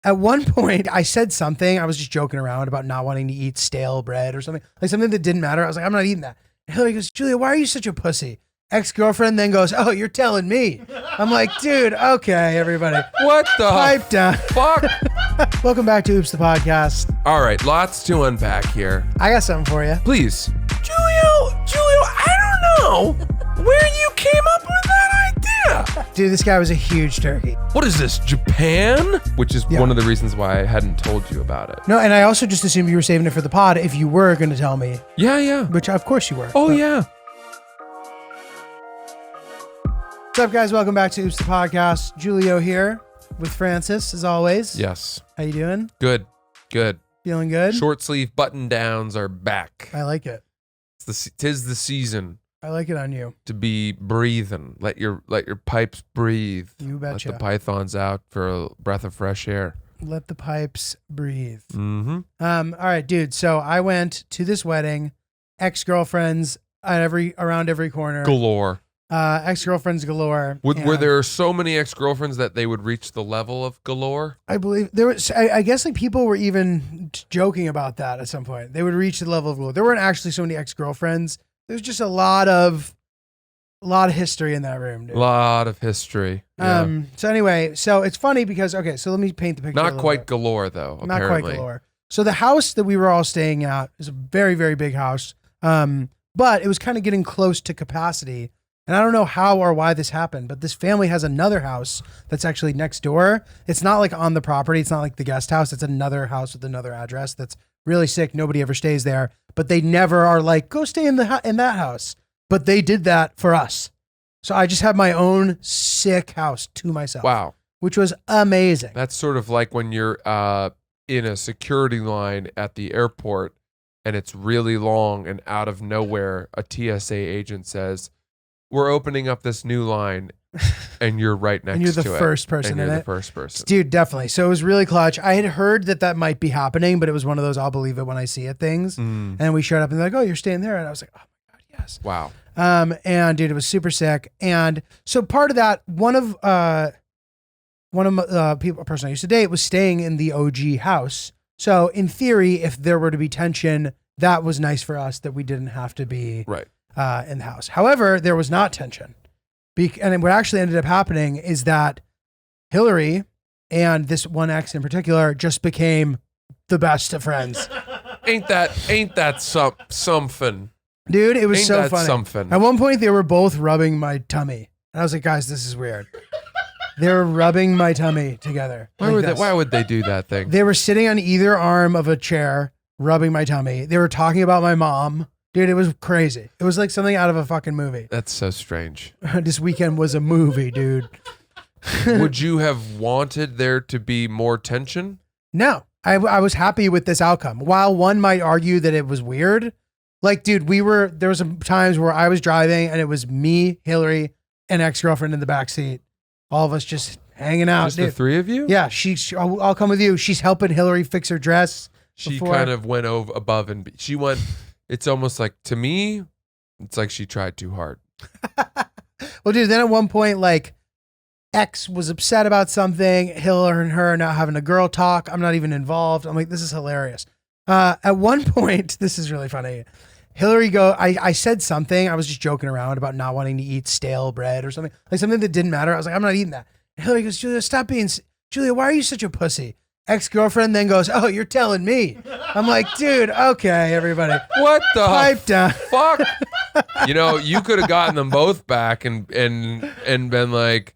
At one point, I said something. I was just joking around about not wanting to eat stale bread or something. Like something that didn't matter. I was like, I'm not eating that. And Hillary goes, Julia, why are you such a pussy? Ex-girlfriend then goes, oh, you're telling me. I'm like, dude, okay, everybody. What the Pipe down. fuck? Welcome back to Oops the Podcast. All right, lots to unpack here. I got something for you. Please. Julio, I don't know where you came up with that idea. Dude, this guy was a huge turkey. What is this, Japan? Which is one of the reasons why I hadn't told you about it. No, and I also just assumed you were saving it for the pod if you were going to tell me. Yeah. Which, of course, you were. Oh, yeah. What's up, guys? Welcome back to Oops the Podcast. Julio here with Francis, as always. Yes. How you doing? Good. Feeling good? Short sleeve button downs are back. I like it. Tis the season I like it on you. to be breathing. Let your pipes breathe. You betcha. Let the pythons out for a breath of fresh air. Let the pipes breathe. Mm-hmm. All right, dude. So I went to this wedding, ex-girlfriends around every corner. Galore. Ex-girlfriends galore. Were there so many ex-girlfriends that they would reach the level of galore? I believe there was. I guess like people were even joking about that at some point. They would reach the level of galore. There weren't actually so many ex-girlfriends. There's just a lot of history in that room, dude. A lot of history. Yeah. So anyway, so it's funny because so let me paint the picture. Not quite galore though. Not apparently. quite galore. So the house that we were all staying at is a very, very big house. But it was kind of getting close to capacity. And I don't know how or why this happened, but this family has another house that's actually next door. It's not like on the property. It's not like the guest house. It's another house with another address that's really sick. Nobody ever stays there, but they never are like, go stay in that house. But they did that for us. So I just had my own sick house to myself. Wow. Which was amazing. That's sort of like when you're in a security line at the airport and it's really long and out of nowhere, a TSA agent says, we're opening up this new line, and you're right next to it. And you're the first person in it. And you're the first person. Dude, definitely. So it was really clutch. I had heard that might be happening, but it was one of those I'll believe it when I see it things. And we showed up and they're like, oh, you're staying there? And I was like, oh my God, yes. Wow. And dude, it was super sick. And so part of that, one of a person I used to date was staying in the OG house. So in theory, if there were to be tension, that was nice for us that we didn't have to be right. In the house. However, there was not tension. And what actually ended up happening is that Hillary and this one ex in particular just became the best of friends. Ain't that something? Dude, it was Ain't so that funny. Something? At one point, they were both rubbing my tummy. And I was like, guys, this is weird. They were rubbing my tummy together. Why would they do that thing? They were sitting on either arm of a chair, rubbing my tummy. They were talking about my mom. Dude, it was crazy. It was like something out of a fucking movie. That's so strange. This weekend was a movie, dude. Would you have wanted there to be more tension? No, I was happy with this outcome. While one might argue that it was weird, like, dude, there was some times where I was driving and it was me, Hillary, and ex-girlfriend in the backseat. All of us just hanging out. Just dude. the three of you? Yeah, I'll come with you. She's helping Hillary fix her dress. She kind of went above and she went. It's almost like, to me, it's like she tried too hard. Well, dude, then at one point, like, X was upset about something. Hillary and her are now having a girl talk. I'm not even involved. I'm like, this is hilarious. At one point, this is really funny. Hillary I said something. I was just joking around about not wanting to eat stale bread or something. Like something that didn't matter. I was like, I'm not eating that. And Hillary goes, Julia, why are you such a pussy? Ex-girlfriend then goes, oh, you're telling me. I'm like, dude, okay, everybody. What the Pipe down. fuck? You could have gotten them both back and been like,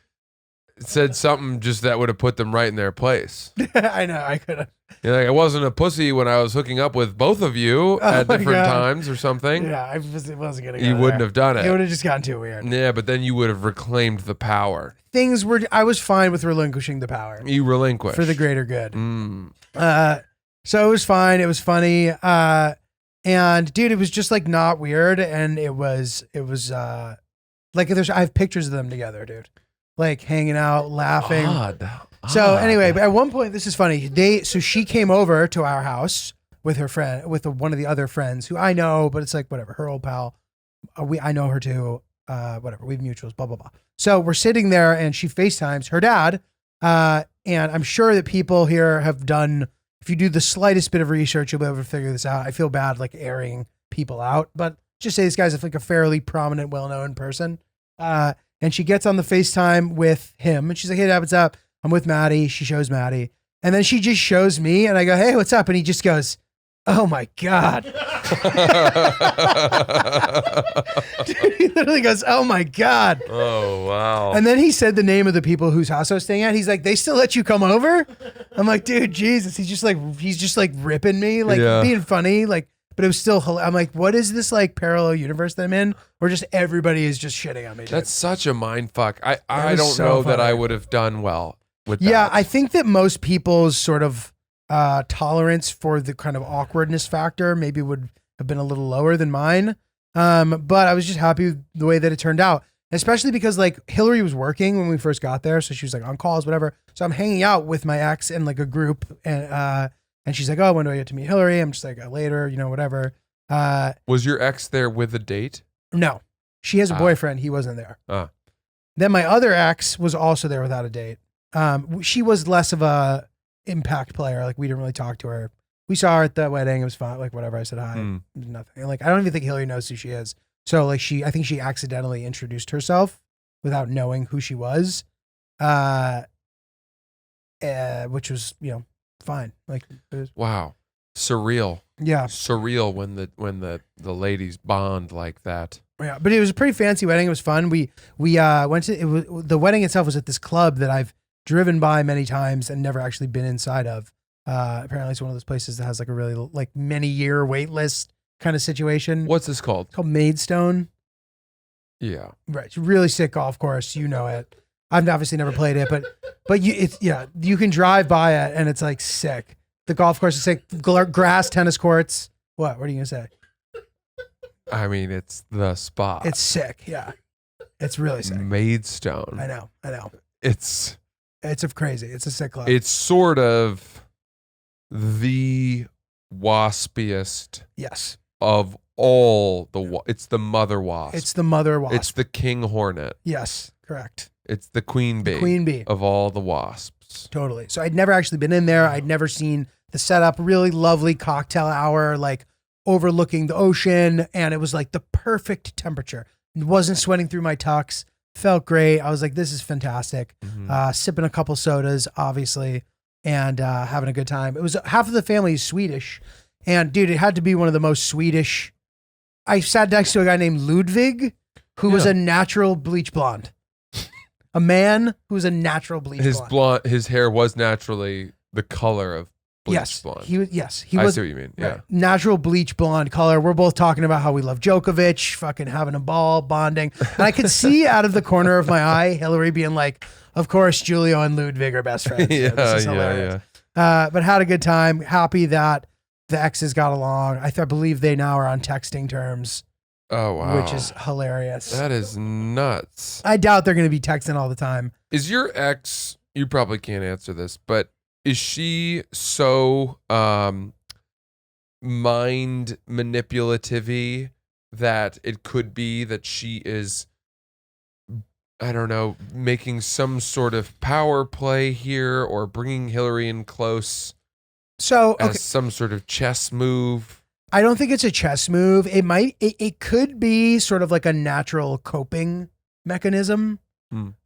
said something just that would have put them right in their place. I know, I could have. You're like, I wasn't a pussy when I was hooking up with both of you at different times or something. Yeah, it wasn't going to go You wouldn't have done it. It would have just gotten too weird. Yeah, but then you would have reclaimed the power. I was fine with relinquishing the power. You relinquished. For the greater good. Mm. So it was fine. It was funny. And dude, it was just like not weird. And it was like, I have pictures of them together, dude. Like hanging out, laughing. Odd. So anyway, but at one point, this is funny. So she came over to our house with her friend, with one of the other friends who I know, but it's like, whatever, her old pal. I know her too. Whatever, we have mutuals, blah, blah, blah. So we're sitting there and she FaceTimes her dad, And I'm sure that people here have done, if you do the slightest bit of research, you'll be able to figure this out. I feel bad like airing people out, but just say this guy's like a fairly prominent, well-known person. And she gets on the FaceTime with him and she's like, hey, Dad, what's up? I'm with Maddie. She shows Maddie. And then she just shows me and I go, hey, what's up? And he just goes, oh my God. Dude, he literally goes, oh my God. Oh, wow. And then he said the name of the people whose house I was staying at. He's like, they still let you come over? I'm like, dude, Jesus. He's just like ripping me, like being funny. Like, but it was still, I'm like, what is this like parallel universe that I'm in? Where just everybody is just shitting on me. Dude. That's such a mind fuck. I don't so know that funny. I would have done well with that. Yeah, I think that most people's sort of tolerance for the kind of awkwardness factor maybe would have been a little lower than mine. But I was just happy with the way that it turned out, especially because like Hillary was working when we first got there. So she was like on calls, whatever. So I'm hanging out with my ex and like a group and she's like, oh, when do I get to meet Hillary? I'm just like, later, whatever. Was your ex there with a date? No, she has a boyfriend. He wasn't there. Then my other ex was also there without a date. She was less of a impact player. Like we didn't really talk to her. We saw her at the wedding. It was fun. Like whatever. I said hi. Nothing. Like I don't even think Hillary knows who she is. So like I think she accidentally introduced herself without knowing who she was, which was fine. Like it was, wow, surreal. Yeah, surreal when the ladies bond like that. Yeah, but it was a pretty fancy wedding. It was fun. We went to the wedding itself was at this club that I've driven by many times and never actually been inside of. Apparently it's one of those places that has like a really like many year wait list kind of situation. What's this called? It's called Maidstone. Yeah. Right. It's a really sick golf course. You know it. I've obviously never played it, but you can drive by it and it's like sick. The golf course is sick. Grass tennis courts. What are you going to say? I mean, it's the spot. It's sick. Yeah. It's really sick. Maidstone. I know. It's crazy. It's a sick club. It's sort of the waspiest. Yes. Of all it's the mother wasp. It's the mother wasp. It's the king hornet. Yes, correct. It's the queen bee. Queen bee. Of all the wasps. Totally. So I'd never actually been in there. I'd never seen the setup. Really lovely cocktail hour, like overlooking the ocean. And it was like the perfect temperature. It wasn't sweating through my tux. Felt great. I was like, this is fantastic. Sipping a couple sodas, obviously, and having a good time. It was half of the family is Swedish. And dude, it had to be one of the most Swedish. I sat next to a guy named Ludwig, who was a natural bleach blonde. A man who was a natural bleach blonde. His hair was naturally the color of bleach blonde. He was. I see what you mean. Yeah. Right, natural bleach blonde color. We're both talking about how we love Djokovic, fucking having a ball, bonding. And I could see out of the corner of my eye, Hillary being like, of course, Julio and Ludwig are best friends. This is hilarious. But had a good time. Happy that the exes got along. I believe they now are on texting terms. Oh, wow. Which is hilarious. That is nuts. I doubt they're going to be texting all the time. Is your ex, you probably can't answer this, but is she so mind manipulative that it could be that she is, I don't know, making some sort of power play here or bringing Hillary in close as some sort of chess move? I don't think it's a chess move. It could be sort of like a natural coping mechanism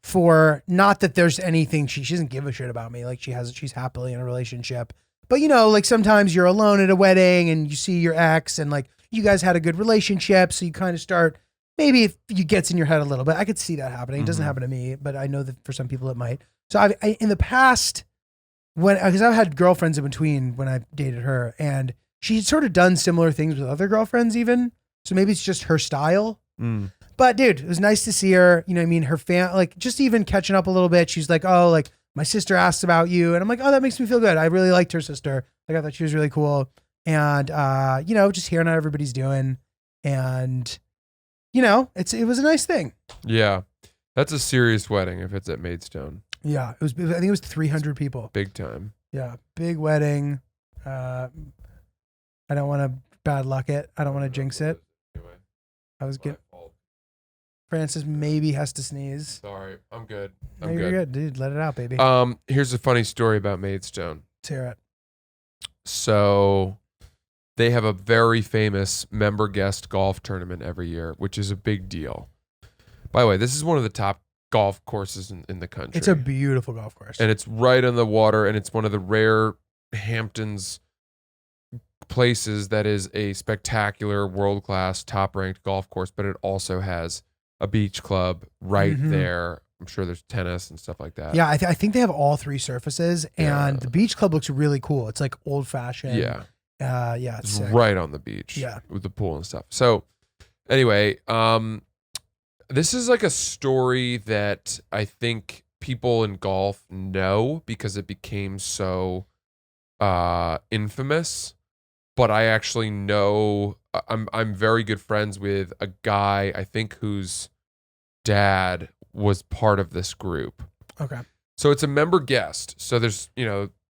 for, not that there's anything, she doesn't give a shit about me. Like she's happily in a relationship, but like sometimes you're alone at a wedding and you see your ex and like you guys had a good relationship. So you kind of start, maybe if it gets in your head a little bit, I could see that happening. It doesn't happen to me, but I know that for some people it might. So I in the past, because I've had girlfriends in between when I dated her, and she'd sort of done similar things with other girlfriends even. So maybe it's just her style. But dude, it was nice to see her. I mean, her like just even catching up a little bit. She's like, oh, like my sister asked about you. And I'm like, oh, that makes me feel good. I really liked her sister. Like I thought she was really cool. And, just hearing how everybody's doing. And, it was a nice thing. Yeah. That's a serious wedding if it's at Maidstone. Yeah. I think it was 300 people. Big time. Yeah. Big wedding. I don't want to bad luck it. I don't want to jinx it. I was getting Francis maybe has to sneeze. Sorry, I'm good. No, I'm you're good. good, dude. Let it out, baby. Here's a funny story about Maidstone. Let's hear it. So they have a very famous member guest golf tournament every year, which is a big deal. By the way, this is one of the top golf courses in the country. It's a beautiful golf course. And it's right on the water, and it's one of the rare Hamptons places that is a spectacular, world-class, top-ranked golf course, but it also has a beach club right there. I'm sure there's tennis and stuff like that. Yeah, I think they have all three surfaces, and Yeah. the beach club looks really cool. It's like old-fashioned. Yeah. Yeah, it's sick. Right on the beach. Yeah. With the pool and stuff. So anyway, this is like a story that I think people in golf know because it became so infamous. But I actually know I'm very good friends with a guy I think whose dad was part of this group. Okay. So it's a member guest. So there's,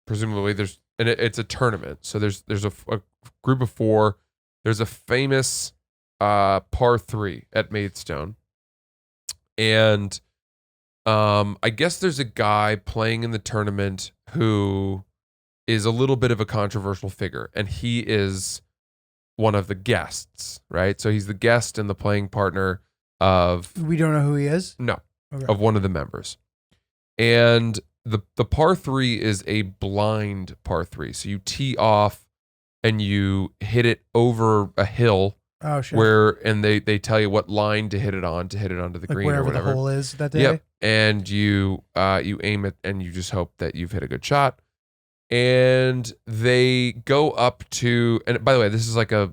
presumably there's, and it's a tournament. So there's a group of 4. There's a famous par 3 at Maidstone. And I guess there's a guy playing in the tournament who is a little bit of a controversial figure. And he is one of the guests, right? So he's the guest and the playing partner of... We don't know who he is? No. Okay. Of one of the members. And the par 3 is a blind par 3. So you tee off and you hit it over a hill. Oh, sure. And they tell you what line to hit it onto the green or wherever whatever. the hole is that day? Yep. And you aim it and you just hope that you've hit a good shot. And they go up to, and by the way, this is like a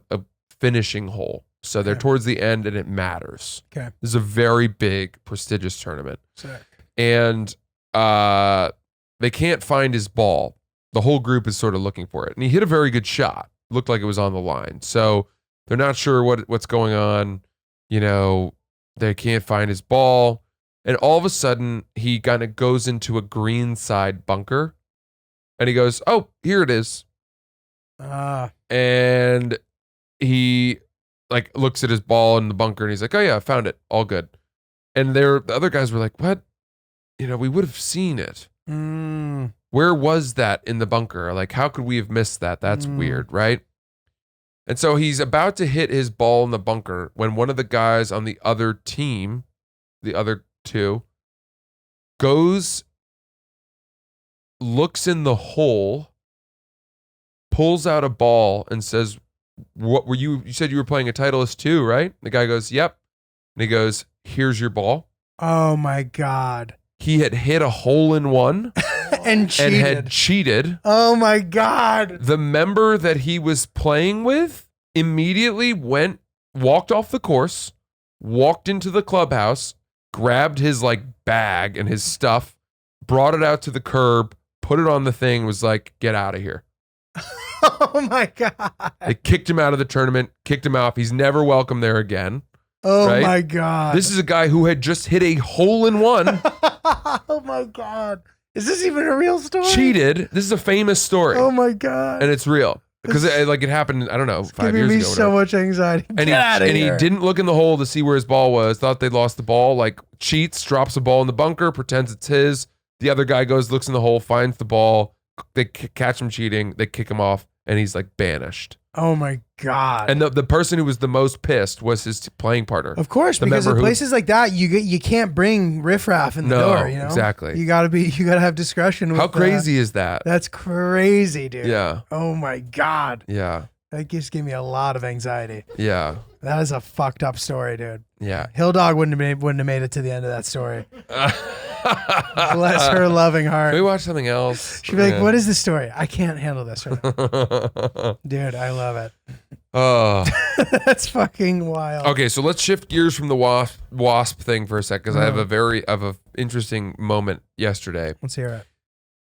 finishing hole. So they're towards the end and it matters. Okay. This is a very big, prestigious tournament. Sick. And they can't find his ball. The whole group is sort of looking for it. And he hit a very good shot. Looked like it was on the line. So they're not sure what's going on. They can't find his ball. And all of a sudden, he kind of goes into a green side bunker. And he goes, oh, here it is. And he looks at his ball in the bunker and he's like, oh yeah, I found it. All good. And the other guys were like, what? We would have seen it. Where was that in the bunker? Like, how could we have missed that? That's weird, right? And so he's about to hit his ball in the bunker when one of the guys on the other team, the other 2, looks in the hole, pulls out a ball and says, what were you said you were playing a Titleist 2, right? The guy goes, yep. And he goes, here's your ball. Oh my God. He had hit a hole in one and had cheated. Oh my God. The member that he was playing with immediately walked off the course, walked into the clubhouse, grabbed his bag and his stuff, brought it out to the curb, put it on the thing, was like, get out of here. Oh my God. They kicked him out of the tournament, kicked him off. He's never welcome there again. Oh right? my God. This is a guy who had just hit a hole in one. Oh my God. Is this even a real story? Cheated. This is a famous story. Oh my God. And it's real. Because it happened, I don't know, 5 years ago. Giving me so much anxiety. And he didn't look in the hole to see where his ball was, thought they'd lost the ball, cheats, drops a ball in the bunker, pretends it's his. The other guy goes, looks in the hole, finds the ball. They catch him cheating. They kick him off, and he's banished. Oh my God. And the person who was the most pissed was his playing partner. Of course, because in places like that, you can't bring riffraff in the door. Exactly. You gotta have discretion. How crazy is that? That's crazy, dude. Yeah. Oh my God. Yeah. That just gave me a lot of anxiety. Yeah. That is a fucked up story, dude. Yeah. Hill Dog wouldn't have made it to the end of that story. Bless her loving heart. Can we watch something else? She'd be like, what is this story? I can't handle this right now. Dude, I love it. Oh. That's fucking wild. Okay, so let's shift gears from the wasp thing for a sec, because I have a interesting moment yesterday. Let's hear it.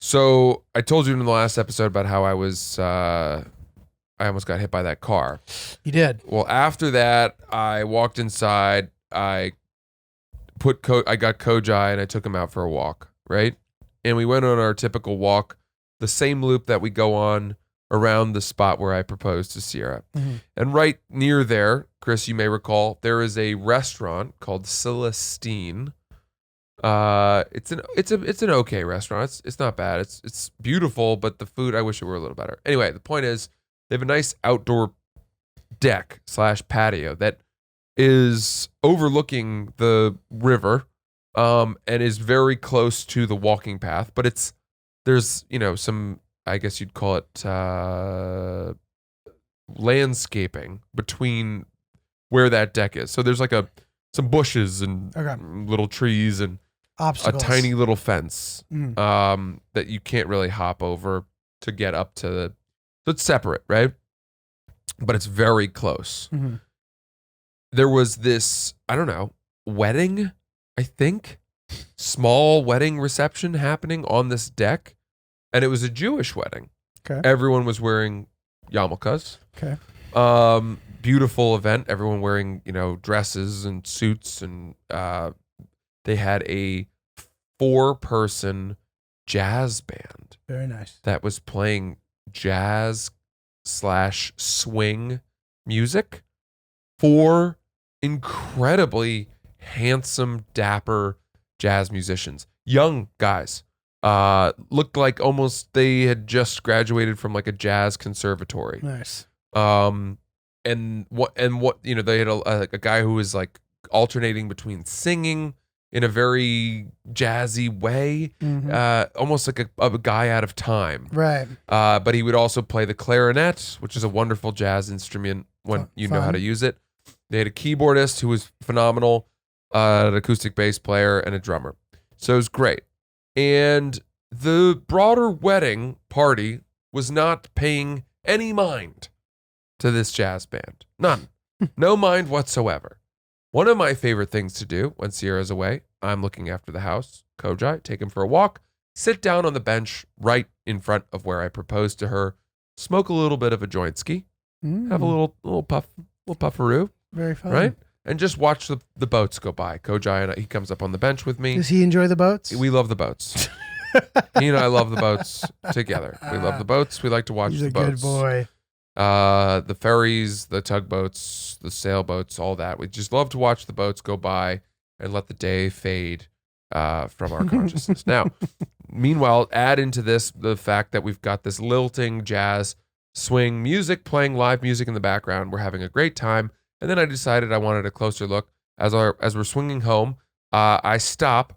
So I told you in the last episode about how I almost got hit by that car. You did. Well, after that, I walked inside. I got Kojai and I took him out for a walk, right? And we went on our typical walk, the same loop that we go on around the spot where I proposed to Sierra. And right near there, Chris, you may recall, there is a restaurant called Celestine. It's an okay restaurant. It's not bad. It's beautiful, but the food, I wish it were a little better. Anyway, the point is they have a nice outdoor deck / patio that is overlooking the river, and is very close to the walking path, but there's some, I guess you'd call it landscaping between where that deck is. So there's like some bushes and little trees and obstacles, a tiny little fence that you can't really hop over to get up to the. So it's separate, right? But it's very close. There was this, I don't know, wedding, I think, small wedding reception happening on this deck, and it was a Jewish wedding. Okay. Everyone was wearing yarmulkes. Okay. Beautiful event. Everyone wearing, dresses and suits, and they had a 4-person jazz band. Very nice. That was playing jazz / swing music. 4 incredibly handsome, dapper jazz musicians, young guys. Looked like almost they had just graduated from like a jazz conservatory. Nice. And what they had a guy who was like alternating between singing in a very jazzy way, almost like a guy out of time. Right. But he would also play the clarinet, which is a wonderful jazz instrument when you know how to use it. They had a keyboardist who was phenomenal, an acoustic bass player, and a drummer. So it was great. And the broader wedding party was not paying any mind to this jazz band. None. No mind whatsoever. One of my favorite things to do when Sierra's away, I'm looking after the house, Kojai, take him for a walk, sit down on the bench right in front of where I proposed to her, smoke a little bit of a jointski, have a little puffaroo. Very fun. Right? And just watch the boats go by. Kojai, and he comes up on the bench with me. Does he enjoy the boats? We love the boats. He and I love the boats together. We love the boats. We like to watch the boats. He's a good boy. The ferries, the tugboats, the sailboats, all that. We just love to watch the boats go by and let the day fade from our consciousness. Now, meanwhile, add into this the fact that we've got this lilting jazz swing music playing live music in the background. We're having a great time. And then I decided I wanted a closer look. As we're swinging home, I stop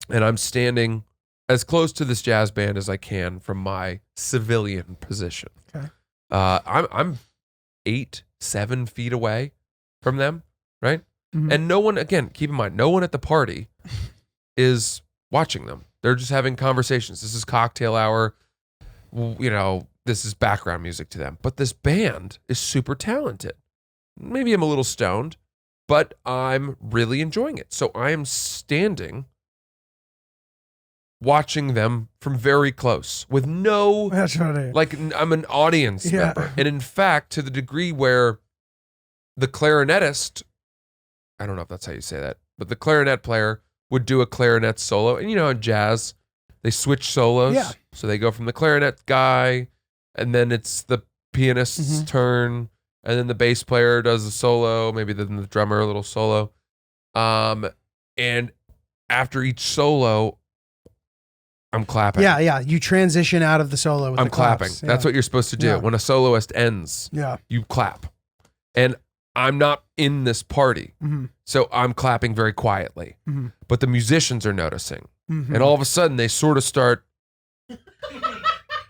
and I'm standing as close to this jazz band as I can from my civilian position. Okay. I'm 7 feet away from them, right? And no one, again, keep in mind, no one at the party is watching them. They're just having conversations. This is cocktail hour. This is background music to them. But this band is super talented. Maybe I'm a little stoned, but I'm really enjoying it. So I am standing watching them from very close with no, that's funny. Like I'm an audience member. And in fact, to the degree where the clarinetist, I don't know if that's how you say that, but the clarinet player would do a clarinet solo. And in jazz, they switch solos. Yeah. So they go from the clarinet guy, and then it's the pianist's turn, and then the bass player does a solo, maybe then the drummer a little solo. And after each solo, I'm clapping. Yeah. You transition out of the solo with I'm the clapping. claps. That's what you're supposed to do. Yeah. When a soloist ends, you clap. And I'm not in this party. So I'm clapping very quietly. But the musicians are noticing. And all of a sudden, they sort of start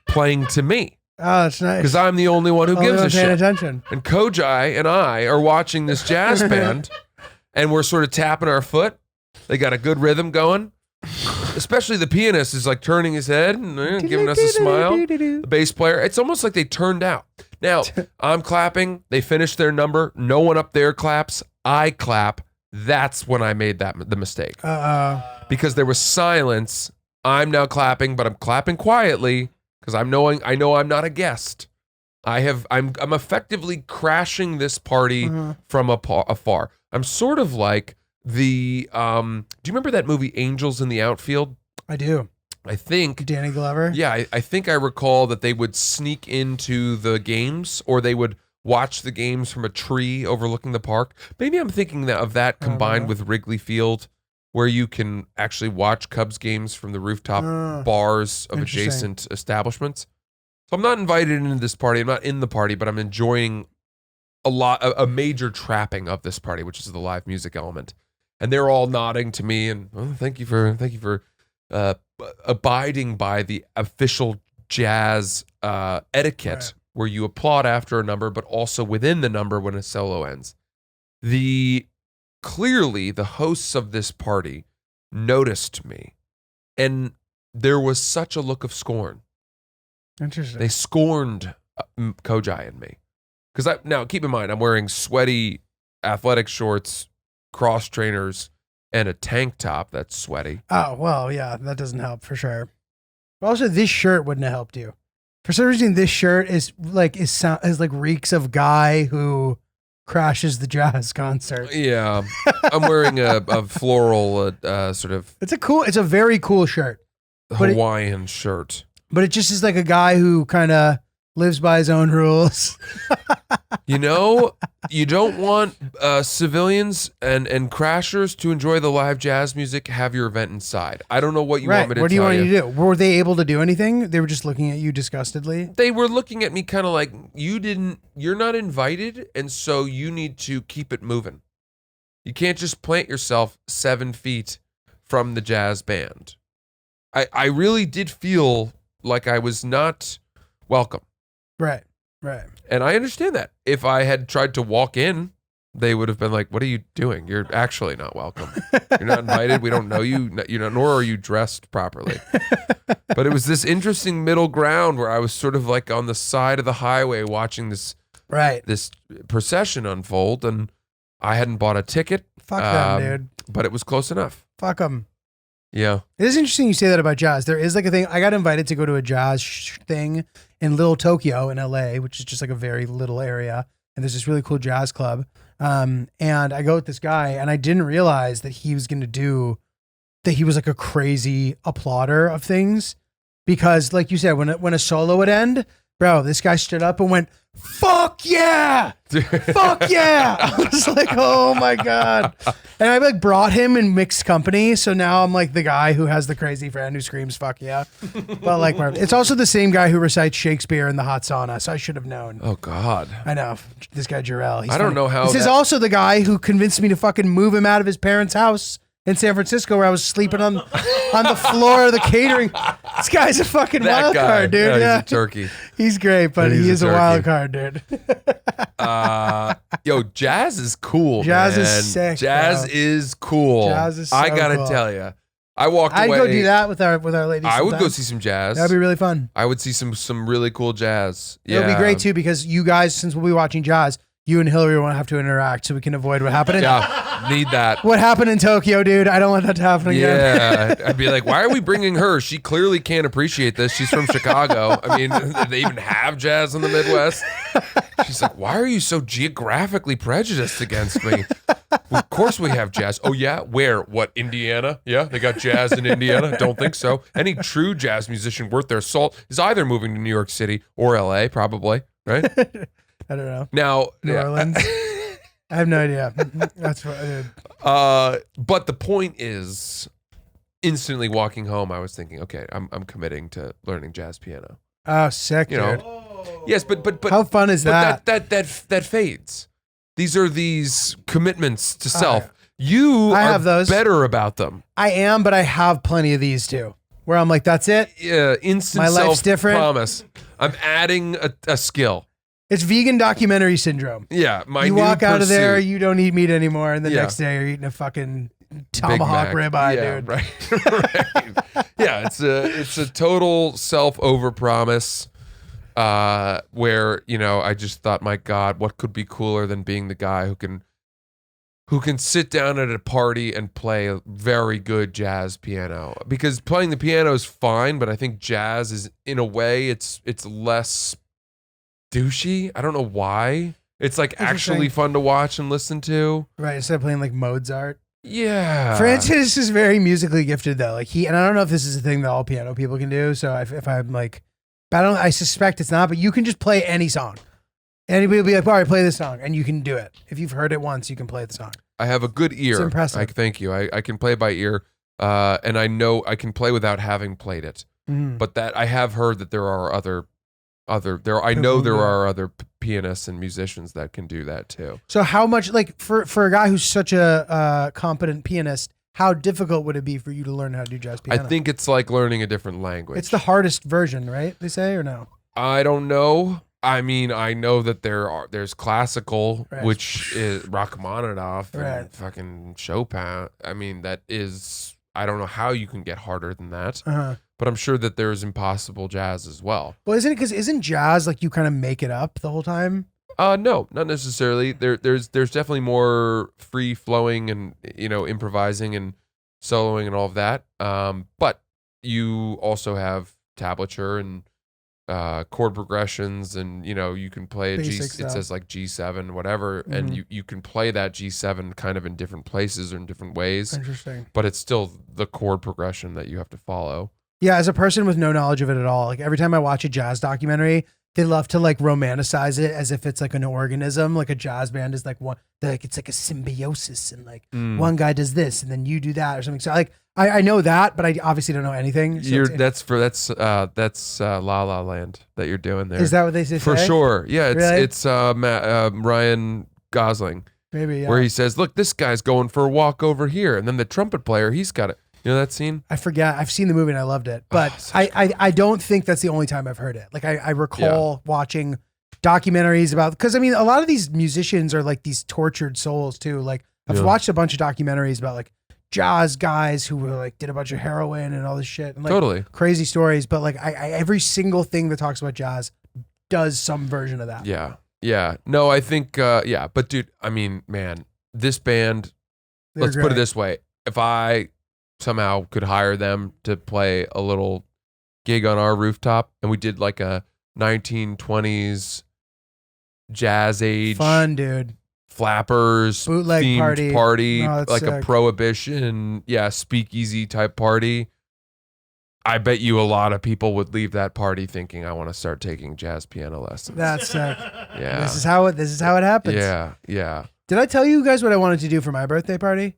playing to me. Oh, that's nice. Because I'm the only one who gives a shit. Attention. And Kojai and I are watching this jazz band, and we're sort of tapping our foot. They got a good rhythm going. Especially the pianist is like turning his head and giving us a smile. The bass player, it's almost like they turned out. Now, I'm clapping. They finish their number. No one up there claps. I clap. That's when I made the mistake. Because there was silence. I'm now clapping, but I'm clapping quietly because I know I'm not a guest. I'm effectively crashing this party from afar. I'm sort of like the do you remember that movie Angels in the Outfield? I do. I think Danny Glover. Yeah, I think I recall that they would sneak into the games, or they would watch the games from a tree overlooking the park. Maybe I'm thinking of that combined with Wrigley Field, where you can actually watch Cubs games from the rooftop bars of adjacent establishments. So I'm not invited into this party. I'm not in the party, but I'm enjoying a major trapping of this party, which is the live music element. And they're all nodding to me and thank you for abiding by the official jazz etiquette, where you applaud after a number, but also within the number when a solo ends. Clearly, the hosts of this party noticed me, and there was such a look of scorn. Interesting. They scorned Kojai and me. Because now, keep in mind, I'm wearing sweaty athletic shorts, cross trainers, and a tank top that's sweaty. Oh, well, yeah, that doesn't help for sure. But also, this shirt wouldn't have helped you. For some reason, this shirt is like reeks of guy who crashes the jazz concert. Yeah, I'm wearing a floral sort of. It's a very cool shirt. Hawaiian shirt. But it just is like a guy who kind of lives by his own rules. You don't want civilians and crashers to enjoy the live jazz music. Have your event inside. I don't know what you want me to tell you. What do you want me to do? Were they able to do anything? They were just looking at you disgustedly? They were looking at me kind of like, you're not invited, and so you need to keep it moving. You can't just plant yourself 7 feet from the jazz band. I really did feel like I was not welcome. Right. And I understand that. If I had tried to walk in, they would have been like, what are you doing? You're actually not welcome. You're not invited. We don't know you. Nor are you dressed properly. But it was this interesting middle ground where I was sort of like on the side of the highway watching this procession unfold, and I hadn't bought a ticket. Fuck them, dude. But it was close enough. Fuck them. Yeah. It is interesting you say that about jazz. There is like a thing. I got invited to go to a jazz thing in Little Tokyo in LA, which is just like a very little area. And there's this really cool jazz club. And I go with this guy, and I didn't realize that he was like a crazy applauder of things. Because like you said, when a solo would end, bro, this guy stood up and went, fuck yeah! Fuck yeah! I was like, oh my God. And I like brought him in mixed company. So now I'm like the guy who has the crazy friend who screams, fuck yeah. But like, it's also the same guy who recites Shakespeare in the hot sauna. So I should have known. Oh God. I know. This guy, Jarrell. I don't know how. This is also the guy who convinced me to fucking move him out of his parents' house in San Francisco, where I was sleeping on the floor of the catering. This guy's a fucking wild card, dude. Yeah, he's a turkey. He's great, but he is a wild card, dude. Yo, jazz is cool. Jazz man. is sick. Jazz bro. is cool. Jazz is so I gotta cool. tell you, I walked away. I'd go do that with our ladies. I would go sometimes. see some jazz. That'd be really fun. I would see some really cool jazz. Yeah, It'll be great too, because you guys, since we'll be watching jazz, you and Hillary won't have to interact, so we can avoid what happened. Need that. What happened in Tokyo, dude? I don't want that to happen again. Yeah, I'd be like, why are we bringing her? She clearly can't appreciate this. She's from Chicago. I mean, they even have jazz in the Midwest. She's like, why are you so geographically prejudiced against me? Well, of course we have jazz. Oh yeah, where? What? Indiana? Yeah, they got jazz in Indiana. Don't think so. Any true jazz musician worth their salt is either moving to New York City or LA, probably. Right? I don't know. Now, New Orleans. I have no idea. That's what I did. But the point is, instantly walking home, I was thinking, okay, I'm committing to learning jazz piano. Oh, sick, dude. Yes, but how fun is that? That fades. These are these commitments to self. You I are have those. better about them. I am, but I have plenty of these too, where I'm like, that's it. Yeah, instant My life's different. Promise. I'm adding a skill. It's vegan documentary syndrome. Yeah, you walk out of there, you don't eat meat anymore, and the next day you're eating a fucking tomahawk ribeye, dude. Right. Yeah, it's a total self-overpromise. Where I just thought, my God, what could be cooler than being the guy who can sit down at a party and play a very good jazz piano? Because playing the piano is fine, but I think jazz is, in a way, it's less douchey. I don't know why. It's like actually fun to watch and listen to. Right, instead of playing like Mozart. Yeah. Francis is very musically gifted though. Like and I don't know if this is a thing that all piano people can do. So if I'm like, but I suspect it's not. But you can just play any song. Anybody will be like, all right, play this song, and you can do it. If you've heard it once, you can play the song. I have a good ear. It's impressive. Thank you. I can play by ear, and I know I can play without having played it. But that I have heard that there are other I know there are other pianists and musicians that can do that too. So how much, like for a guy who's such a competent pianist, how difficult would it be for you to learn how to do jazz piano? I think it's like learning a different language. It's the hardest version, right? They say, or no? I don't know. I mean, I know that there's classical, which is Rachmaninoff and fucking Chopin. I mean, that is, I don't know how you can get harder than that. But I'm sure that there's impossible jazz as well. Well, isn't it because isn't jazz like you kind of make it up the whole time? No, not necessarily. There's definitely more free flowing and improvising and soloing and all of that. But you also have tablature and chord progressions, and you can play a G. It says like G7, whatever, and you can play that G7 kind of in different places or in different ways. Interesting. But it's still the chord progression that you have to follow. Yeah, as a person with no knowledge of it at all, like every time I watch a jazz documentary, they love to like romanticize it as if it's like an organism, like a jazz band is like it's like a symbiosis, and like one guy does this and then you do that or something. So like I know that, but I obviously don't know anything. So that's La La Land that you're doing there. Is that what they say? For sure. Yeah, Really? it's Ryan Gosling. Maybe, yeah. Where he says, "Look, this guy's going for a walk over here," and then the trumpet player, he's got it. You know that scene? I forget. I've seen the movie and I loved it, but I don't think that's the only time I've heard it. Like I recall watching documentaries about, because I mean, a lot of these musicians are like these tortured souls too. Like I've watched a bunch of documentaries about like jazz guys who were like did a bunch of heroin and all this shit and like crazy stories. But like I every single thing that talks about jazz does some version of that. Yeah. Yeah. No, I think, but dude, I mean, man, this band, let's put it this way. If I somehow could hire them to play a little gig on our rooftop and we did like a 1920s jazz age fun, dude, flappers bootleg themed party like sick. A prohibition speakeasy type party, I bet you a lot of people would leave that party thinking, I want to start taking jazz piano lessons. That's sick. Yeah, this is how it happens. Yeah. Did I tell you guys what I wanted to do for my birthday party?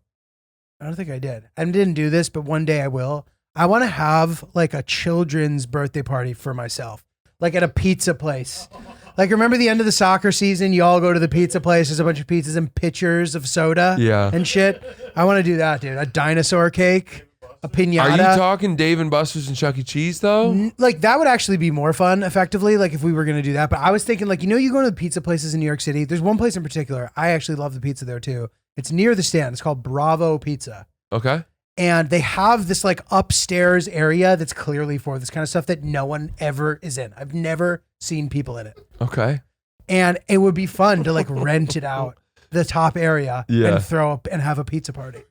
I don't think I did. I didn't do this, but one day I will. I want to have like a children's birthday party for myself, like at a pizza place. Like, remember the end of the soccer season? You all go to the pizza place. There's a bunch of pizzas and pitchers of soda and shit. I want to do that, dude. A dinosaur cake, a piñata. Are you talking Dave and Buster's and Chuck E. Cheese, though? Like, that would actually be more fun, effectively, like if we were going to do that. But I was thinking, like, you go to the pizza places in New York City. There's one place in particular. I actually love the pizza there, too. It's near the Stand. It's called Bravo Pizza. Okay. And they have this like upstairs area that's clearly for this kind of stuff that no one ever is in. I've never seen people in it. Okay. And it would be fun to like rent it out, the top area, and throw up and have a pizza party.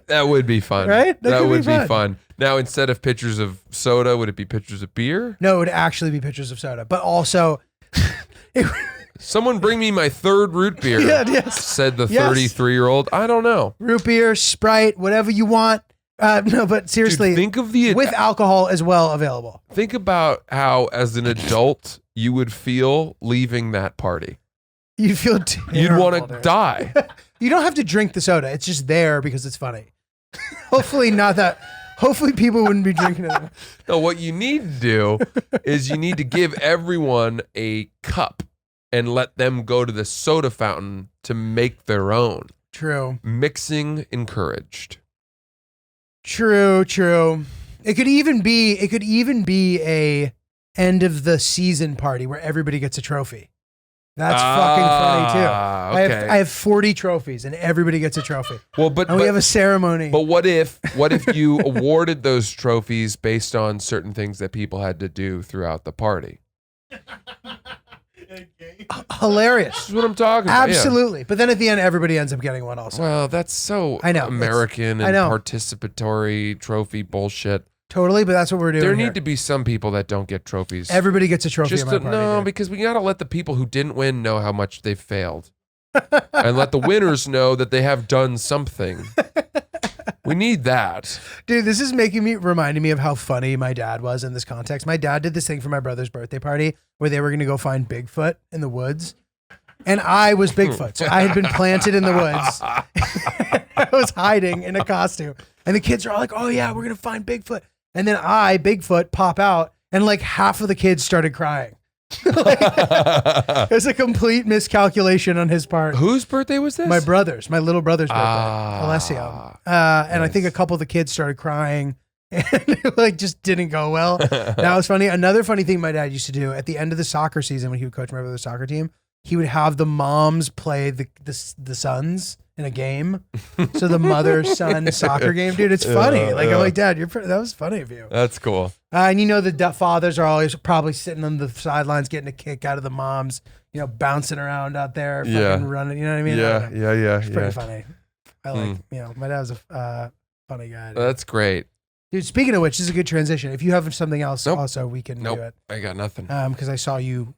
That would be fun. Right? That would be fun. Now, instead of pictures of soda, would it be pictures of beer? No, it would actually be pictures of soda. But also... Someone bring me my third root beer, said the 33-year-old. I don't know. Root beer, Sprite, whatever you want. No, but seriously, dude, think of with alcohol as well available. Think about how, as an adult, you would feel leaving that party. You'd feel terrible. You'd want to die. You don't have to drink the soda. It's just there because it's funny. Hopefully not that. Hopefully people wouldn't be drinking it. No, what you need to do is you need to give everyone a cup and let them go to the soda fountain to make their own. True. Mixing encouraged. True. It could even be a end of the season party where everybody gets a trophy. That's fucking funny too. Okay. I have 40 trophies and everybody gets a trophy. Well, but we have a ceremony. But what if you awarded those trophies based on certain things that people had to do throughout the party? Hilarious. This is what I'm talking about. Absolutely. Yeah. But then at the end, everybody ends up getting one also. Well, that's so American and participatory trophy bullshit. Totally, but that's what we're doing. There need to be some people that don't get trophies. Everybody gets a trophy. Because we got to let the people who didn't win know how much they failed. and let the winners know that they have done something. We need that. Dude, this is reminding me of how funny my dad was in this context. My dad did this thing for my brother's birthday party where they were going to go find Bigfoot in the woods. And I was Bigfoot. So I had been planted in the woods. I was hiding in a costume. And the kids are all like, oh yeah, we're going to find Bigfoot. And then Bigfoot, pop out. And like half of the kids started crying. It was a complete miscalculation on his part. Whose birthday was this? My little brother's birthday, Alessio. And I think a couple of the kids started crying and it like just didn't go well. That was funny. Another funny thing my dad used to do at the end of the soccer season when he would coach my brother's soccer team, he would have the moms play the sons in a game. So the mother-son soccer game, dude, it's funny. Like I'm like, Dad, that was funny of you. That's cool. And you know the fathers are always probably sitting on the sidelines getting a kick out of the moms, bouncing around out there, fucking running. You know what I mean? Yeah. It's pretty funny. I like, my dad was a funny guy. Dude. That's great. Dude, speaking of which, this is a good transition. If you have something else, also we can do it. I got nothing. Because I saw you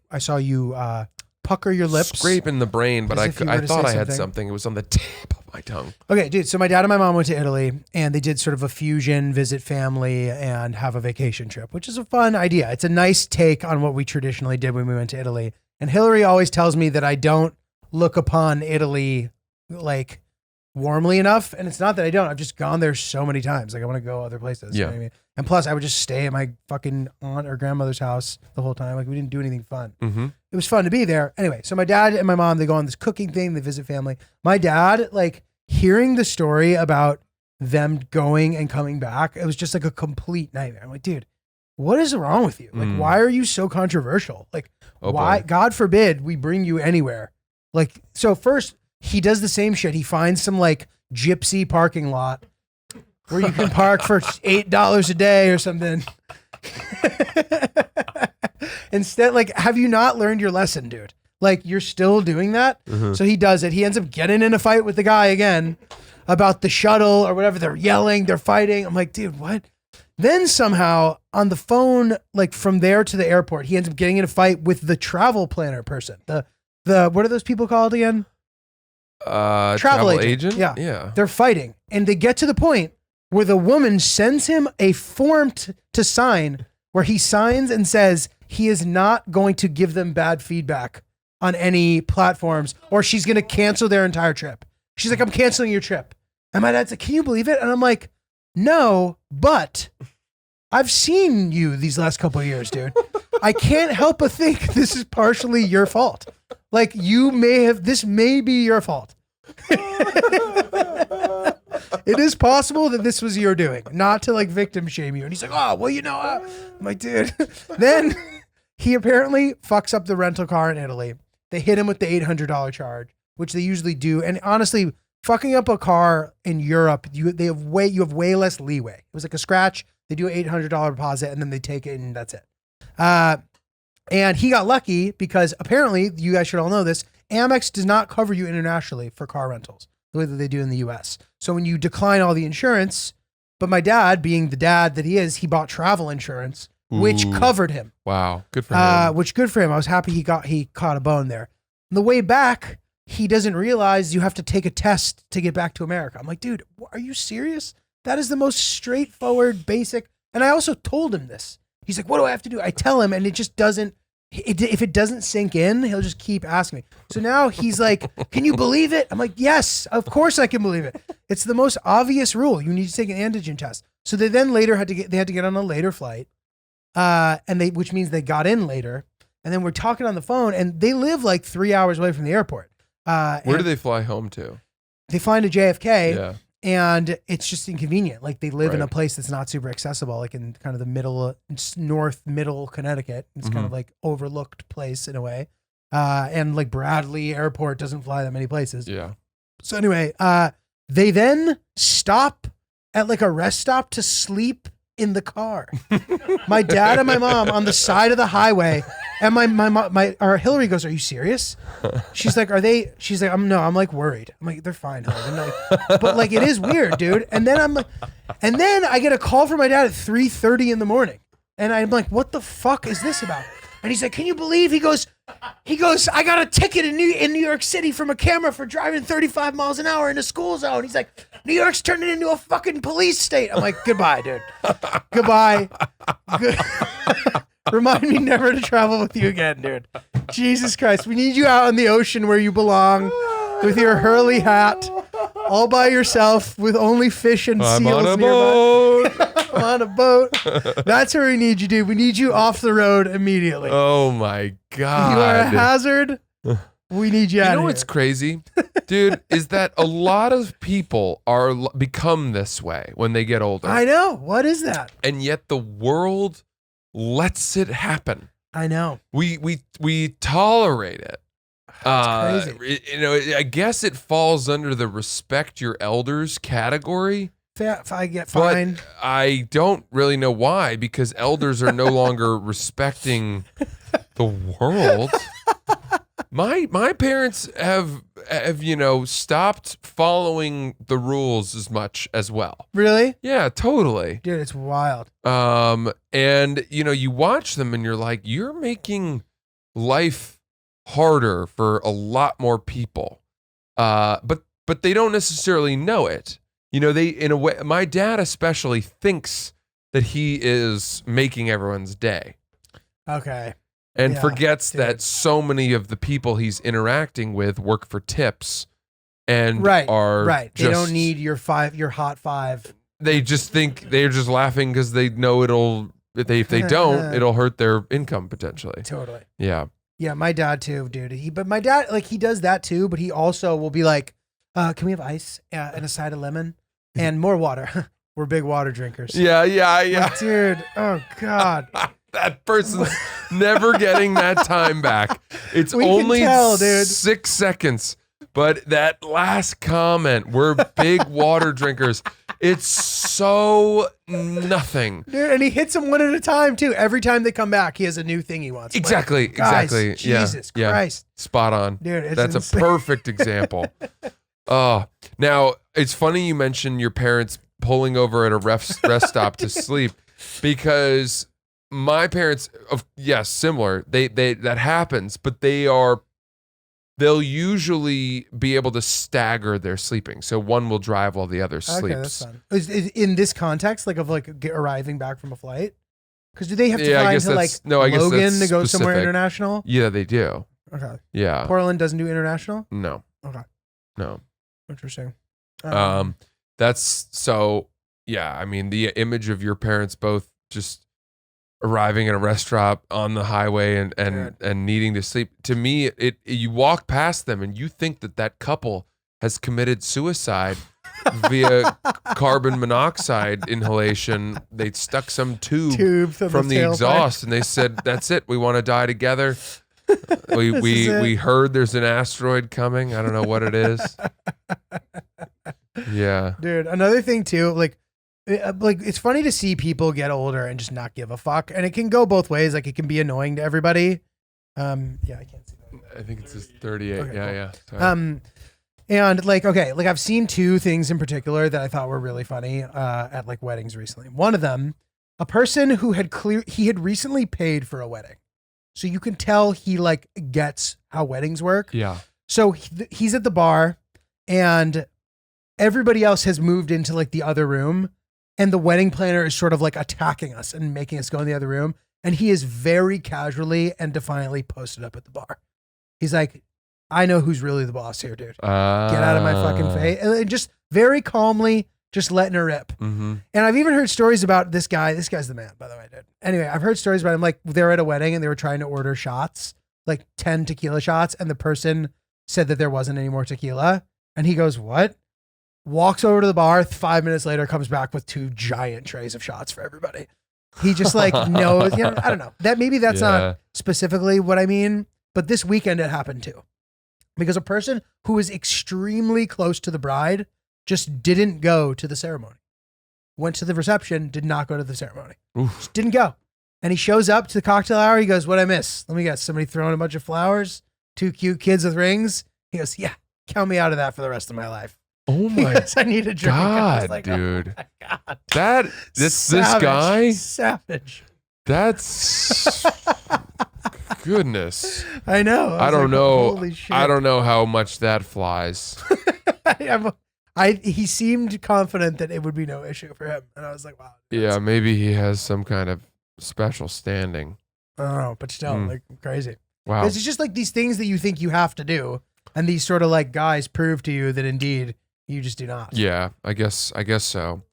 pucker your lips. Scraping the brain, but I thought I had something. It was on the tip of my tongue. Okay, dude. So my dad and my mom went to Italy and they did sort of a fusion, visit family and have a vacation trip, which is a fun idea. It's a nice take on what we traditionally did when we went to Italy. And Hillary always tells me that I don't look upon Italy like warmly enough. And it's not that I don't. I've just gone there so many times. Like I want to go other places. Yeah. You know what I mean? And plus I would just stay at my fucking aunt or grandmother's house the whole time. Like we didn't do anything fun. Mm-hmm. It was fun to be there. Anyway, so my dad and my mom, they go on this cooking thing. They visit family. My dad, like hearing the story about them going and coming back, it was just like a complete nightmare. I'm like, dude, what is wrong with you? Like, why are you so controversial? Like, why, God forbid we bring you anywhere. Like, so first he does the same shit. He finds some like gypsy parking lot where you can park for $8 a day or something. Instead, like, have you not learned your lesson, dude? Like, you're still doing that? Mm-hmm. So he does it. He ends up getting in a fight with the guy again about the shuttle or whatever. They're yelling, they're fighting. I'm like, dude, what? Then somehow on the phone, like from there to the airport, he ends up getting in a fight with the travel planner person. The what are those people called again? Travel agent. Yeah. They're fighting. And they get to the point where the woman sends him a form to sign where he signs and says he is not going to give them bad feedback on any platforms or she's going to cancel their entire trip. She's like, I'm canceling your trip. And my dad's like, can you believe it? And I'm like, no, but I've seen you these last couple of years, dude. I can't help but think this is partially your fault. Like this may be your fault. It is possible that this was your doing, not to like victim shame you. And he's like, oh, well, I'm like, dude. Then he apparently fucks up the rental car in Italy. They hit him with the $800 charge, which they usually do. And honestly, fucking up a car in Europe, you have way less leeway. It was like a scratch. They do an $800 deposit and then they take it and that's it. And he got lucky because apparently, you guys should all know this, Amex does not cover you internationally for car rentals the way that they do in the US. So when you decline all the insurance, but my dad, being the dad that he is, he bought travel insurance, which covered him. Wow. Good for him. Which good for him. I was happy he caught a bone there. On the way back, he doesn't realize you have to take a test to get back to America. I'm like, dude, are you serious? That is the most straightforward, basic. And I also told him this. He's like, what do I have to do? I tell him and it just doesn't. If it doesn't sink in, he'll just keep asking me. So now he's like, can you believe it? I'm like, yes, of course I can believe it. It's the most obvious rule. You need to take an antigen test. So they then later had to get on a later flight. Which means they got in later. And then we're talking on the phone and they live like 3 hours away from the airport. Where do they fly home to? They fly into JFK. Yeah. And it's just inconvenient. Like they live in a place that's not super accessible, like in kind of the north middle Connecticut. It's kind of like overlooked place in a way. And like Bradley Airport doesn't fly that many places. Yeah. So anyway, they then stop at like a rest stop to sleep in the car. My dad and my mom on the side of the highway. And my Hillary goes, are you serious? She's like, I'm like worried. I'm like, they're fine, Hillary. But like, it is weird, dude. And then I get a call from my dad at 3:30 in the morning. And I'm like, what the fuck is this about? And he's like, can you believe? He goes, I got a ticket in New York City from a camera for driving 35 miles an hour in a school zone. He's like, New York's turning into a fucking police state. I'm like, goodbye, dude. Goodbye. Remind me never to travel with you again, dude. Jesus Christ. We need you out in the ocean where you belong with your Hurley hat, all by yourself with only fish and I'm seals on a nearby. boat. I'm on a boat. That's where we need you, dude. We need you off the road immediately. Oh my God. You are a hazard. We need you out You of know here. what's crazy, dude, is that a lot of people become this way when they get older. I know. What is that? And yet the world lets it happen. I know. We tolerate it. That's crazy. You know, I guess it falls under the respect your elders category. If I get But fined. I don't really know why, because elders are no longer respecting the world. My parents have stopped following the rules as much as well. Really? Yeah, totally. Dude, it's wild. And you watch them and you're like, you're making life harder for a lot more people. But they don't necessarily know it. They, in a way, my dad especially thinks that he is making everyone's day. Okay. And Yeah, forgets dude. that so many of the people he's interacting with work for tips and are Right. They just, don't need your hot five. they just think they're just laughing because they know if they don't, it'll hurt their income potentially. Totally. Yeah. Yeah, my dad too, dude. But my dad, like, he does that too, but he also will be like, can we have ice and a side of lemon and more water? We're big water drinkers. Yeah. Like, dude, oh God. That person's never getting that time back. It's We can only tell, dude. 6 seconds. But that last comment, we're big water drinkers. It's so nothing. Dude, and he hits them one at a time too. Every time they come back, he has a new thing he wants. Exactly. Like, guys, Exactly. Jesus Yeah. Christ. Spot on. Dude, it's That's insane. a perfect example. Now, it's funny you mentioned your parents pulling over at a rest stop to sleep, because my parents, similar. They that happens, but they'll usually be able to stagger their sleeping. So one will drive while the other sleeps. Okay, that's fun. Is in this context, like of arriving back from a flight? Because do they have to Yeah, I fly guess into like that's- no, I guess Logan that's to go somewhere specific. international? Yeah, they do. Okay. Yeah. Portland doesn't do international? No. Okay. No. Interesting. That's so, yeah. I mean, the image of your parents both just arriving at a restaurant on the highway and needing to sleep. To me, you walk past them and you think that couple has committed suicide via carbon monoxide inhalation. They stuck some tube from the exhaust and they said, "That's it. We want to die together." We heard there's an asteroid coming. I don't know what it is. Yeah. Dude, another thing too, like it's funny to see people get older and just not give a fuck, and it can go both ways. Like, it can be annoying to everybody. Yeah, I can't see that. I think it's just 38. Okay, Yeah, cool. yeah. Sorry. And like, okay, like I've seen two things in particular that I thought were really funny at like weddings recently. One of them, a person who had recently paid for a wedding. So you can tell he like gets how weddings work. Yeah. So he's at the bar and everybody else has moved into like the other room, and the wedding planner is sort of like attacking us and making us go in the other room. And he is very casually and defiantly posted up at the bar. He's like, I know who's really the boss here, dude. Get out of my fucking face. And just very calmly, just letting her rip. Mm-hmm. And I've even heard stories about this guy. This guy's the man, by the way, dude. Anyway, I've heard stories about him. Like, they're at a wedding and they were trying to order shots, like 10 tequila shots. And the person said that there wasn't any more tequila. And he goes, what? Walks over to the bar. 5 minutes later, comes back with 2 giant trays of shots for everybody. He just like knows, I don't know. Maybe that's not specifically what I mean, but this weekend it happened too. Because a person who was extremely close to the bride just didn't go to the ceremony. Went to the reception, did not go to the ceremony. Just didn't go. And he shows up to the cocktail hour. He goes, what'd I miss? Let me guess. Somebody throwing a bunch of flowers? 2 cute kids with rings? He goes, yeah, count me out of that for the rest of my life. Oh my Because I need a drink. I was God, like, dude. Oh my God. This Savage. guy, Savage. that's goodness. I know. I don't like, know. Holy shit. I don't know how much that flies. He seemed confident that it would be no issue for him, and I was like, wow. Yeah, maybe he has some kind of special standing. I don't know, but still, like crazy. Wow. Because it's just like these things that you think you have to do, and these sort of like guys prove to you that indeed you just do not. Yeah, I guess so.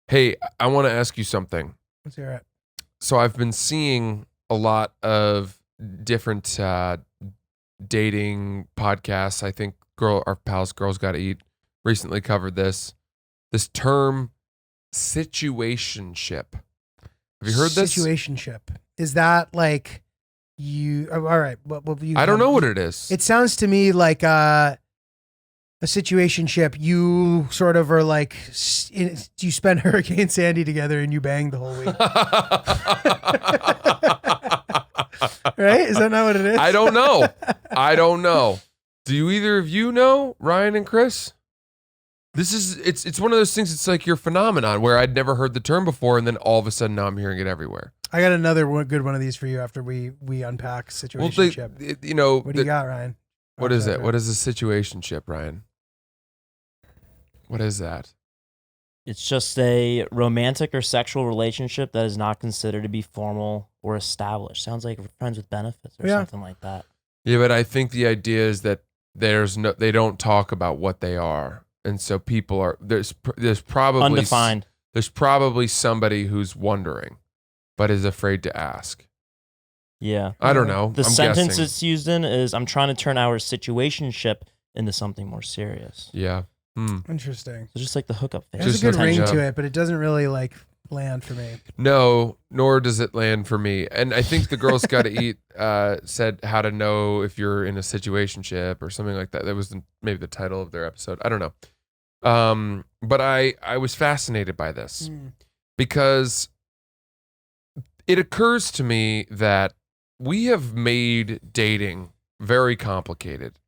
Hey, I want to ask you something. Let's hear it. So I've been seeing a lot of different dating podcasts. I think our pals Girls Gotta Eat recently covered this term situationship. Have you heard this? Situationship. Is that like you? All right. What you? I don't know what it is. It sounds to me like a situationship. You sort of are like you spend Hurricane Sandy together and you bang the whole week. Right? Is that not what it is? I don't know. Do you either of you know, Ryan and Chris? It's one of those things. It's like your phenomenon where I'd never heard the term before, and then all of a sudden now I'm hearing it everywhere. I got another good one of these for you after we unpack situationship. What do you got, Ryan? What is it? What is a situationship, Ryan? What is that? It's just a romantic or sexual relationship that is not considered to be formal or established. Sounds like friends with benefits or something like that. Yeah, but I think the idea is that they don't talk about what they are. And so people are there's probably undefined. There's probably somebody who's wondering, but is afraid to ask. Yeah, I don't know. The sentence it's used in is, "I'm trying to turn our situationship into something more serious." Yeah. Interesting. So just like the hookup phase. There's a good ring to it, but it doesn't really like land for me. No, nor does it land for me. And I think the Girls Gotta Eat said how to know if you're in a situationship or something like that. That was maybe the title of their episode. I don't know. But I was fascinated by this because it occurs to me that we have made dating very complicated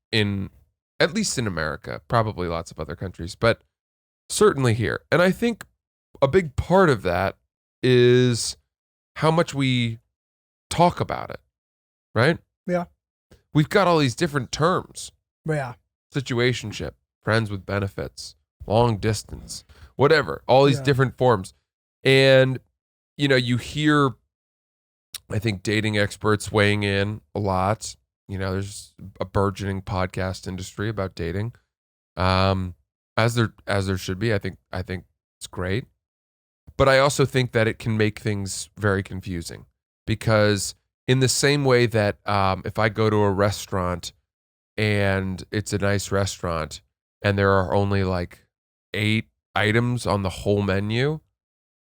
at least in America, probably lots of other countries, but certainly here. And I think a big part of that is how much we talk about it, right? Yeah. We've got all these different terms. Yeah. Situationship, friends with benefits, long distance, whatever, all these different forms. And, you hear, I think, dating experts weighing in a lot. There's a burgeoning podcast industry about dating, as there should be. I think it's great, but I also think that it can make things very confusing because in the same way that if I go to a restaurant and it's a nice restaurant and there are only like 8 items on the whole menu,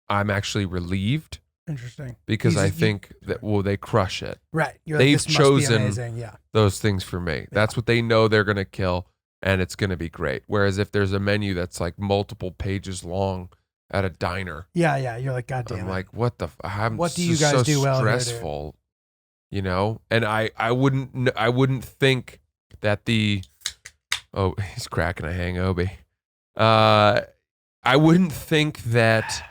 I'm actually relieved. Interesting. Because I think that they crush it. Right. They've chosen Yeah. those things for me. That's what they know they're going to kill, and it's going to be great. Whereas if there's a menu that's like multiple pages long at a diner. Yeah. You're like, God damn I'm it. like, what the? What do you guys do well here, dude? Stressful, And I wouldn't think that oh, he's cracking a hang, Obi. I wouldn't think that.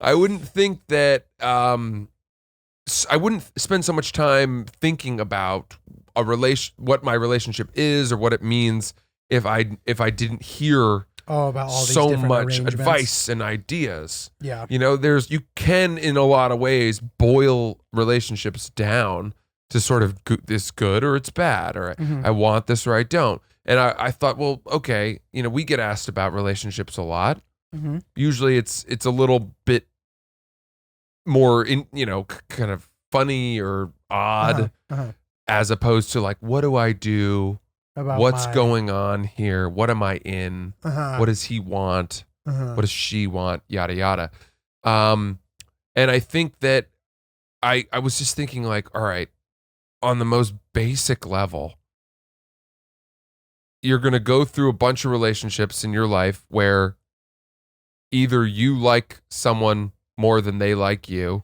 I wouldn't think that I wouldn't spend so much time thinking about what my relationship is or what it means if I didn't hear about all these so different much advice and ideas. Yeah. You can in a lot of ways boil relationships down to sort of this good or it's bad or I want this or I don't. And I thought, well, okay, we get asked about relationships a lot. Mm-hmm. Usually it's a little bit more kind of funny or odd as opposed to like, what do I do? What's going on here? What am I in? What does he want? What does she want? Yada, yada. And I think that I was just thinking like, all right, on the most basic level, you're going to go through a bunch of relationships in your life where either you like someone more than they like you,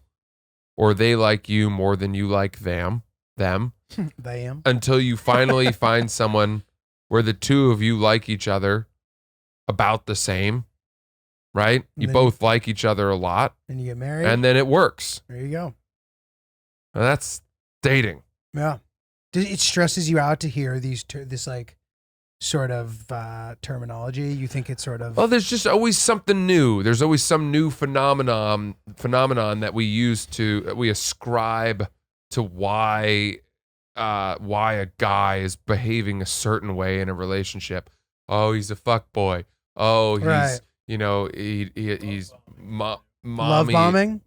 or they like you more than you like them, until you finally find someone where the two of you like each other about the same, right? You both like each other a lot. And you get married. And then it works. There you go. Now that's dating. Yeah. It stresses you out to hear this like sort of terminology. You think it's sort of Well, there's just always something new. There's always some new phenomenon that we ascribe to why a guy is behaving a certain way in a relationship. Oh, he's a fuck boy. Oh, he's Right. he's mommy. love bombing.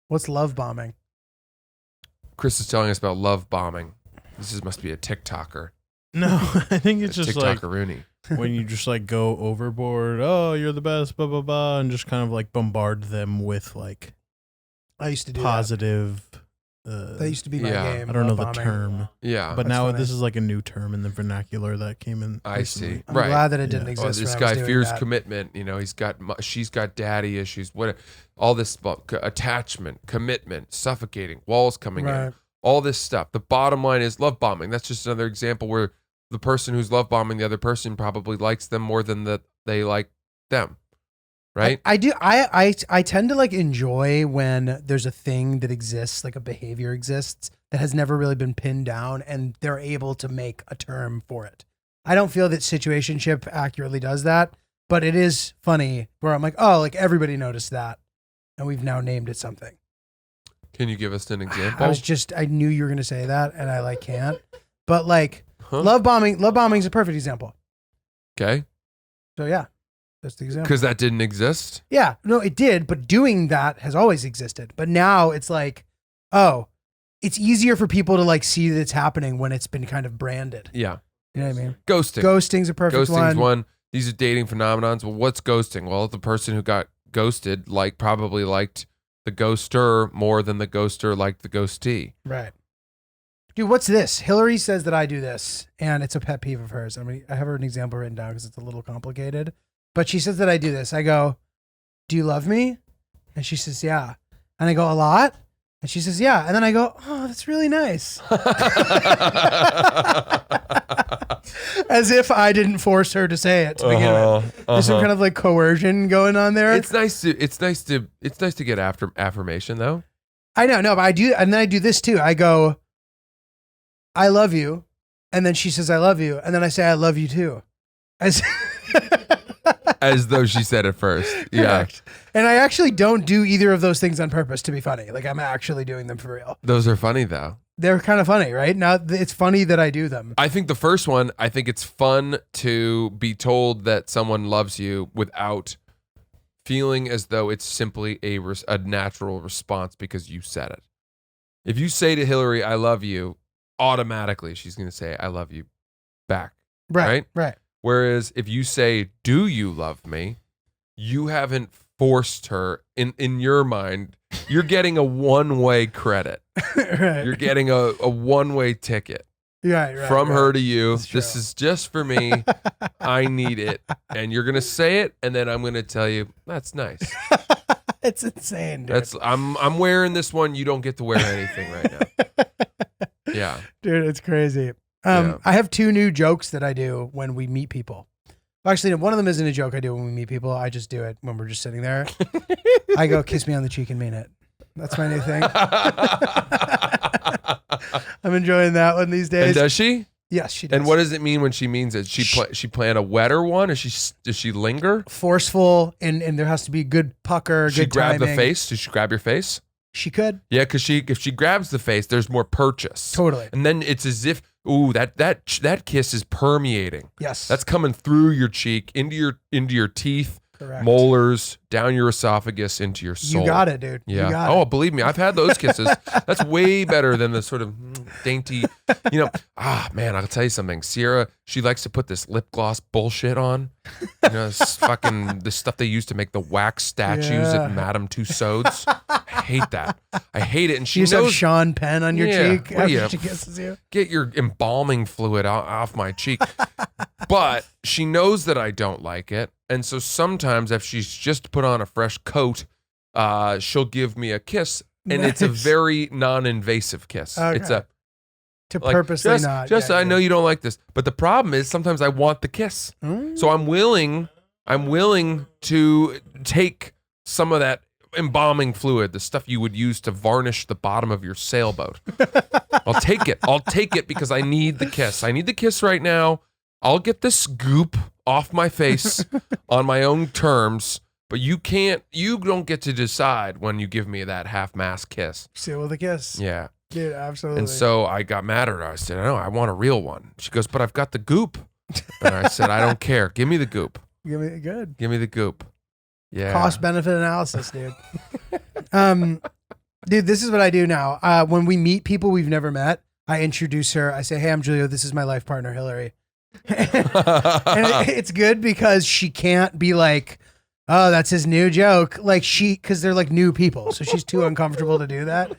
What's love bombing? Chris is telling us about love bombing. Must be a TikToker. No, I think it's just like TikToker-rooney. when you just like go overboard. Oh, you're the best, blah blah blah, and just kind of like bombard them with like I used to do positive. That used to be my Yeah. game. I don't know love the bombing. term, Yeah, but That's now funny. this is like a new term in the vernacular that came in. I recently. see. I'm Right. glad that it didn't Yeah. exist. This when I was guy doing fears that. commitment. She's got daddy issues. What? All this attachment, commitment, suffocating, walls coming in. Right. All this stuff. The bottom line is love bombing. That's just another example where the person who's love bombing the other person probably likes them more than that they like them. Right? I do. I tend to like enjoy when there's a thing that exists, like a behavior exists that has never really been pinned down, and they're able to make a term for it. I don't feel that situationship accurately does that, but it is funny where I'm like, oh, like everybody noticed that, and we've now named it something. Can you give us an example? I knew you were gonna say that, and I like can't. But like Huh? love bombing is a perfect example. Okay. So yeah, that's the example. Because that didn't exist. Yeah, no, it did, but doing that has always existed. But now it's like, oh, it's easier for people to like see that it's happening when it's been kind of branded. Yeah. You know what I mean? Ghosting. Ghosting's a perfect Ghosting's one. one. These are dating phenomenons. Well, what's ghosting? Well, the person who got ghosted probably liked the ghoster more than the ghoster liked the ghostee. Right. Dude, what's this? Hillary says that I do this, and it's a pet peeve of hers. I mean, I have her an example written down because it's a little complicated. But she says that I do this. I go, do you love me? And she says, yeah. And I go, a lot? And she says, yeah. And then I go, oh, that's really nice. As if I didn't force her to say it to begin with. There's some kind of like coercion going on there. It's nice to get after affirmation though. I know, no, but I do, and then I do this too. I go, I love you. And then she says, I love you. And then I say, I love you too. As though she said it first. Yeah. Correct. And I actually don't do either of those things on purpose to be funny. Like I'm actually doing them for real. Those are funny though. They're kind of funny, right? Now it's funny that I do them. I think the first one, I think it's fun to be told that someone loves you without feeling as though it's simply a natural response because you said it. If you say to Hillary, I love you, automatically she's going to say, I love you back. Right. Whereas if you say, do you love me? You haven't forced her in your mind. You're getting a one-way credit. Right. You're getting a one-way ticket Right. from her to you. That's true. This is just for me. I need it. And you're going to say it. And then I'm going to tell you, that's nice. It's insane, dude. I'm wearing this one. You don't get to wear anything right now. Yeah. Dude, it's crazy. Yeah. I have two new jokes that I do when we meet people. Actually, no, one of them isn't a joke I do when we meet people. I just do it when we're just sitting there. I go, kiss me on the cheek and mean it. That's my new thing. I'm enjoying that one these days. And does she? Yes, she does. And what does it mean when she means it? She plan a wetter one? Does she linger? Forceful, and there has to be good pucker, She good grab the timing. face? Does she grab your face? She could. Yeah, because if she grabs the face, there's more purchase. Totally. And then it's as if, that kiss is permeating. Yes. That's coming through your cheek, into your teeth, correct. molars, down your esophagus, into your soul. You got it, dude. Yeah. You got Oh, it. believe me, I've had those kisses. That's way better than the sort of dainty, man, I'll tell you something. Sierra, she likes to put this lip gloss bullshit on. This stuff they used to make the wax statues Yeah. at Madame Tussauds. I hate that. I hate it. And she You just have knows, Sean Penn on your Yeah, cheek what do after you- she kisses you. get your embalming fluid off my cheek. But she knows that I don't like it. And so sometimes if she's just put on a fresh coat, she'll give me a kiss. And it's a Nice. very non-invasive kiss. Okay. It's a To like, purposely just, not. Just Yeah, I know you don't like this. But the problem is sometimes I want the kiss. Mm. So I'm willing to take some of that embalming fluid, the stuff you would use to varnish the bottom of your sailboat. I'll take it. I'll take it because I need the kiss. I need the kiss right now. I'll get this goop off my face on my own terms, but you don't get to decide when you give me that half-mast kiss. Seal with a kiss. Yeah. Dude, absolutely. And so I got mad at her. I said, no, I want a real one. She goes, but I've got the goop. And I said, I don't care. Give me the goop. Give me good. Give me the goop. Yeah. Cost benefit analysis, dude. Dude, this is what I do now. When we meet people we've never met, I introduce her. I say, hey, I'm Julio. This is my life partner, Hillary. And it's good because she can't be like, oh, that's his new joke. Like because they're like new people. So she's too uncomfortable to do that.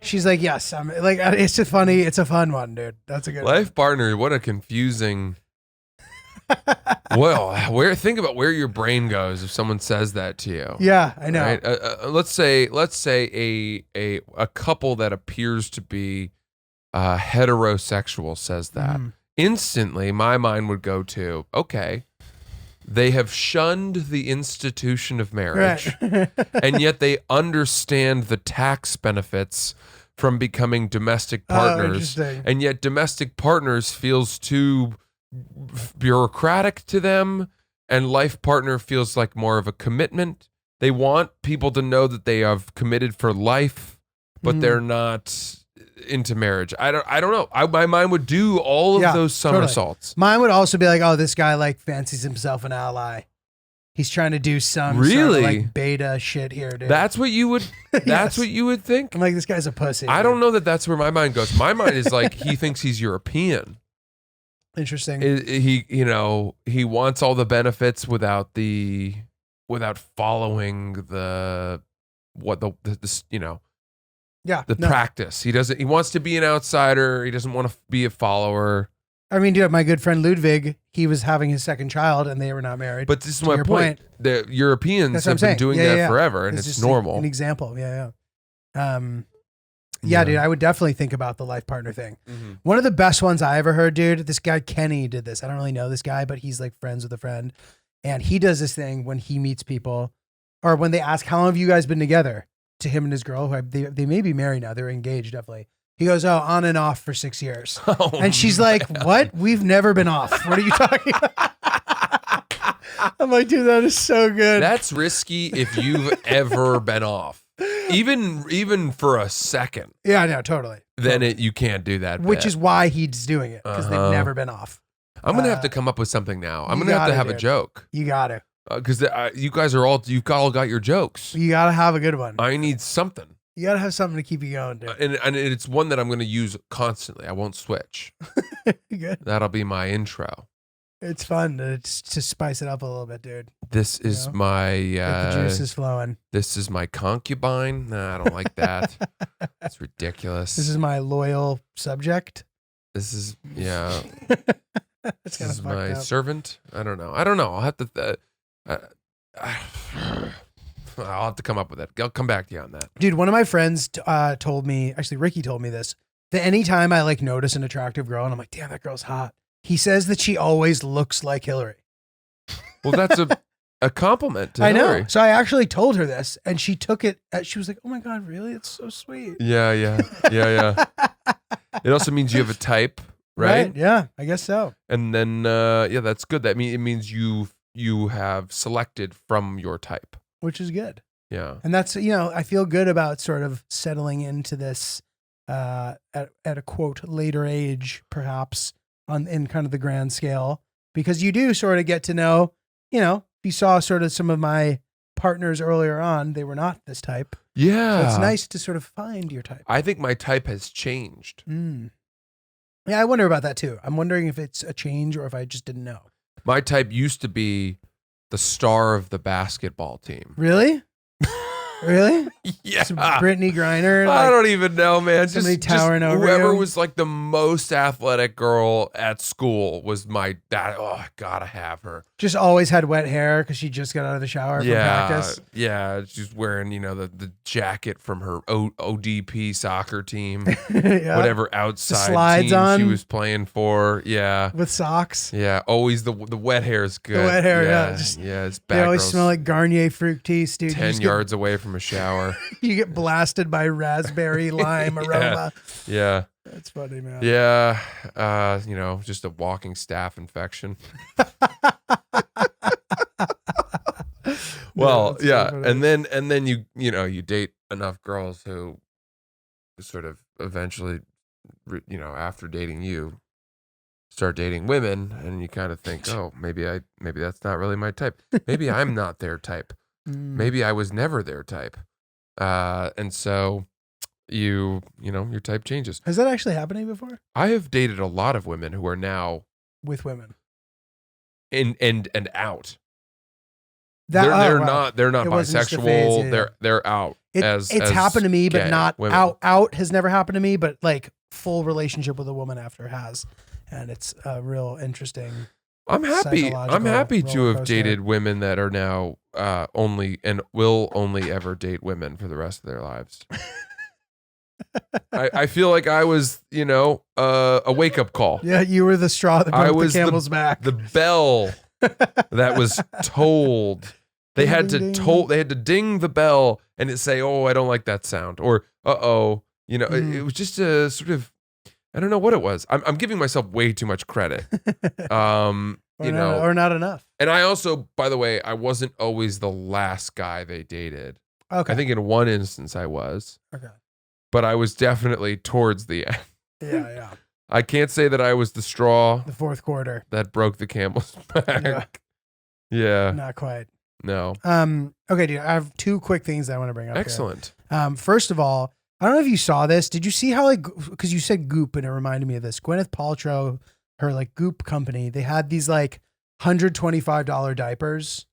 She's like, yes. I'm like, it's just funny. It's a fun one, dude. That's a good life partner. What a confusing. Well, think about where your brain goes if someone says that to you. Yeah, I know. Right? Let's say a couple that appears to be heterosexual says that. Instantly, my mind would go to, okay, they have shunned the institution of marriage, Right. and yet they understand the tax benefits from becoming domestic partners, and yet domestic partners feels too bureaucratic to them, and life partner feels like more of a commitment. They want people to know that they have committed for life, but they're not into marriage. I don't know. My mind would do all of those somersaults. Totally. Mine would also be like, oh, this guy like fancies himself an ally. He's trying to do some sort of like beta shit here, dude. That's what you would. That's Yes. what you would think. I'm like, this guy's a pussy. I don't know that that's where my mind goes. My mind is like he thinks he's European. Interesting. He wants all the benefits without following the practice. He wants to be an outsider. He doesn't want to be a follower. I mean, dude, my good friend Ludwig, he was having his second child and they were not married. But this is my point. The Europeans have been doing that forever, and it's normal. An example. Yeah, dude, I would definitely think about the life partner thing. Mm-hmm. One of the best ones I ever heard, dude, this guy Kenny did this. I don't really know this guy, but he's like friends with a friend. And he does this thing when he meets people, or when they ask, how long have you guys been together? To him and his girl, who they may be married now. They're engaged, definitely. He goes, oh, on and off for 6 years. And she's like, what? We've never been off. What are you talking about? I'm like, dude, that is so good. That's risky if you've ever been off. Even for a second. Yeah, no, totally. Then you can't do that. Which is why he's doing it, because they've never been off. I'm going to have to come up with something now. I'm going to have a joke. You got to. Because you guys you've all got your jokes. You got to have a good one. I need something. You got to have something to keep you going, dude. And it's one that I'm going to use constantly. I won't switch. Good. That'll be my intro. It's fun to spice it up a little bit, dude. This is my... Get the juice is flowing. This is my concubine. Nah, I don't like that. It's ridiculous. This is my loyal subject. This is, yeah. This is my servant. I don't know. I'll have to... I'll have to come up with it. I'll come back to you on that. Dude, one of my friends told me, actually Ricky told me this, that anytime I like notice an attractive girl and I'm like, damn, that girl's hot. He says that she always looks like Hillary. Well, that's a compliment to I Hillary. know. So I actually told her this and she took it. She was like, oh my God, really? It's so sweet. Yeah. It also means you have a type, right? Yeah, I guess so. And then, that's good. It means you have selected from your type. Which is good. Yeah. And that's, I feel good about sort of settling into this at a quote later age, perhaps in kind of the grand scale, because you do sort of get to know, if you saw sort of some of my partners earlier on, they were not this type. Yeah. So it's nice to sort of find your type. I think my type has changed. Yeah, I wonder about that too. I'm wondering if it's a change or if I just didn't know. My type used to be the star of the basketball team. Really? Really? Yeah. Some Brittany Griner. I don't even know, man. Somebody towering over whoever you. was like the most athletic girl at school was that. Oh, I gotta have her. Just always had wet hair because she just got out of the shower from practice. Yeah. She's wearing, the jacket from her ODP soccer team. Yeah. Whatever outside slides team on. she was playing for. Yeah. With socks. Yeah. Always the wet hair is good. The wet hair, yeah. It's bad. They always girls smell like Garnier Fructis, dude. 10 yards away from from a shower. You get blasted by raspberry lime aroma. Yeah. That's funny, man. Yeah. Just a walking staph infection. Well, that's yeah. so funny. And then you date enough girls who sort of eventually, after dating you, start dating women, and you kind of think, oh, maybe that's not really my type. Maybe I'm not their type. Maybe I was never their type. And so your type changes. Has that actually happened to you before? I have dated a lot of women who are now With women. and out. That, they're wow. not It wasn't just a bisexual. phase, yeah. They're out. It's as happened to me, but gay not women. out has never happened to me, but like full relationship with a woman after has. And it's a real interesting. I'm happy to roller have coaster. dated women that are now only and will only ever date women for the rest of their lives. I feel like I was, a wake up call. Yeah, you were the straw that broke the was camel's back. The bell that was tolled. They had to Ding, ding. They had to ding the bell and it say, "Oh, I don't like that sound," or "Uh-oh." It was just a sort of, I don't know what it was. I'm giving myself way too much credit. Or not enough. And I also, by the way, I wasn't always the last guy they dated. Okay. I think in one instance I was, Okay. but I was definitely towards the end. Yeah. I can't say that I was the straw The fourth quarter. that broke the camel's back. Yeah. Not quite. No. Okay, dude. I have two quick things I want to bring up. Excellent. Here. First of all, I don't know if you saw this. Did you see how because you said Goop and it reminded me of this. Gwyneth Paltrow, her Goop company, they had these $125 diapers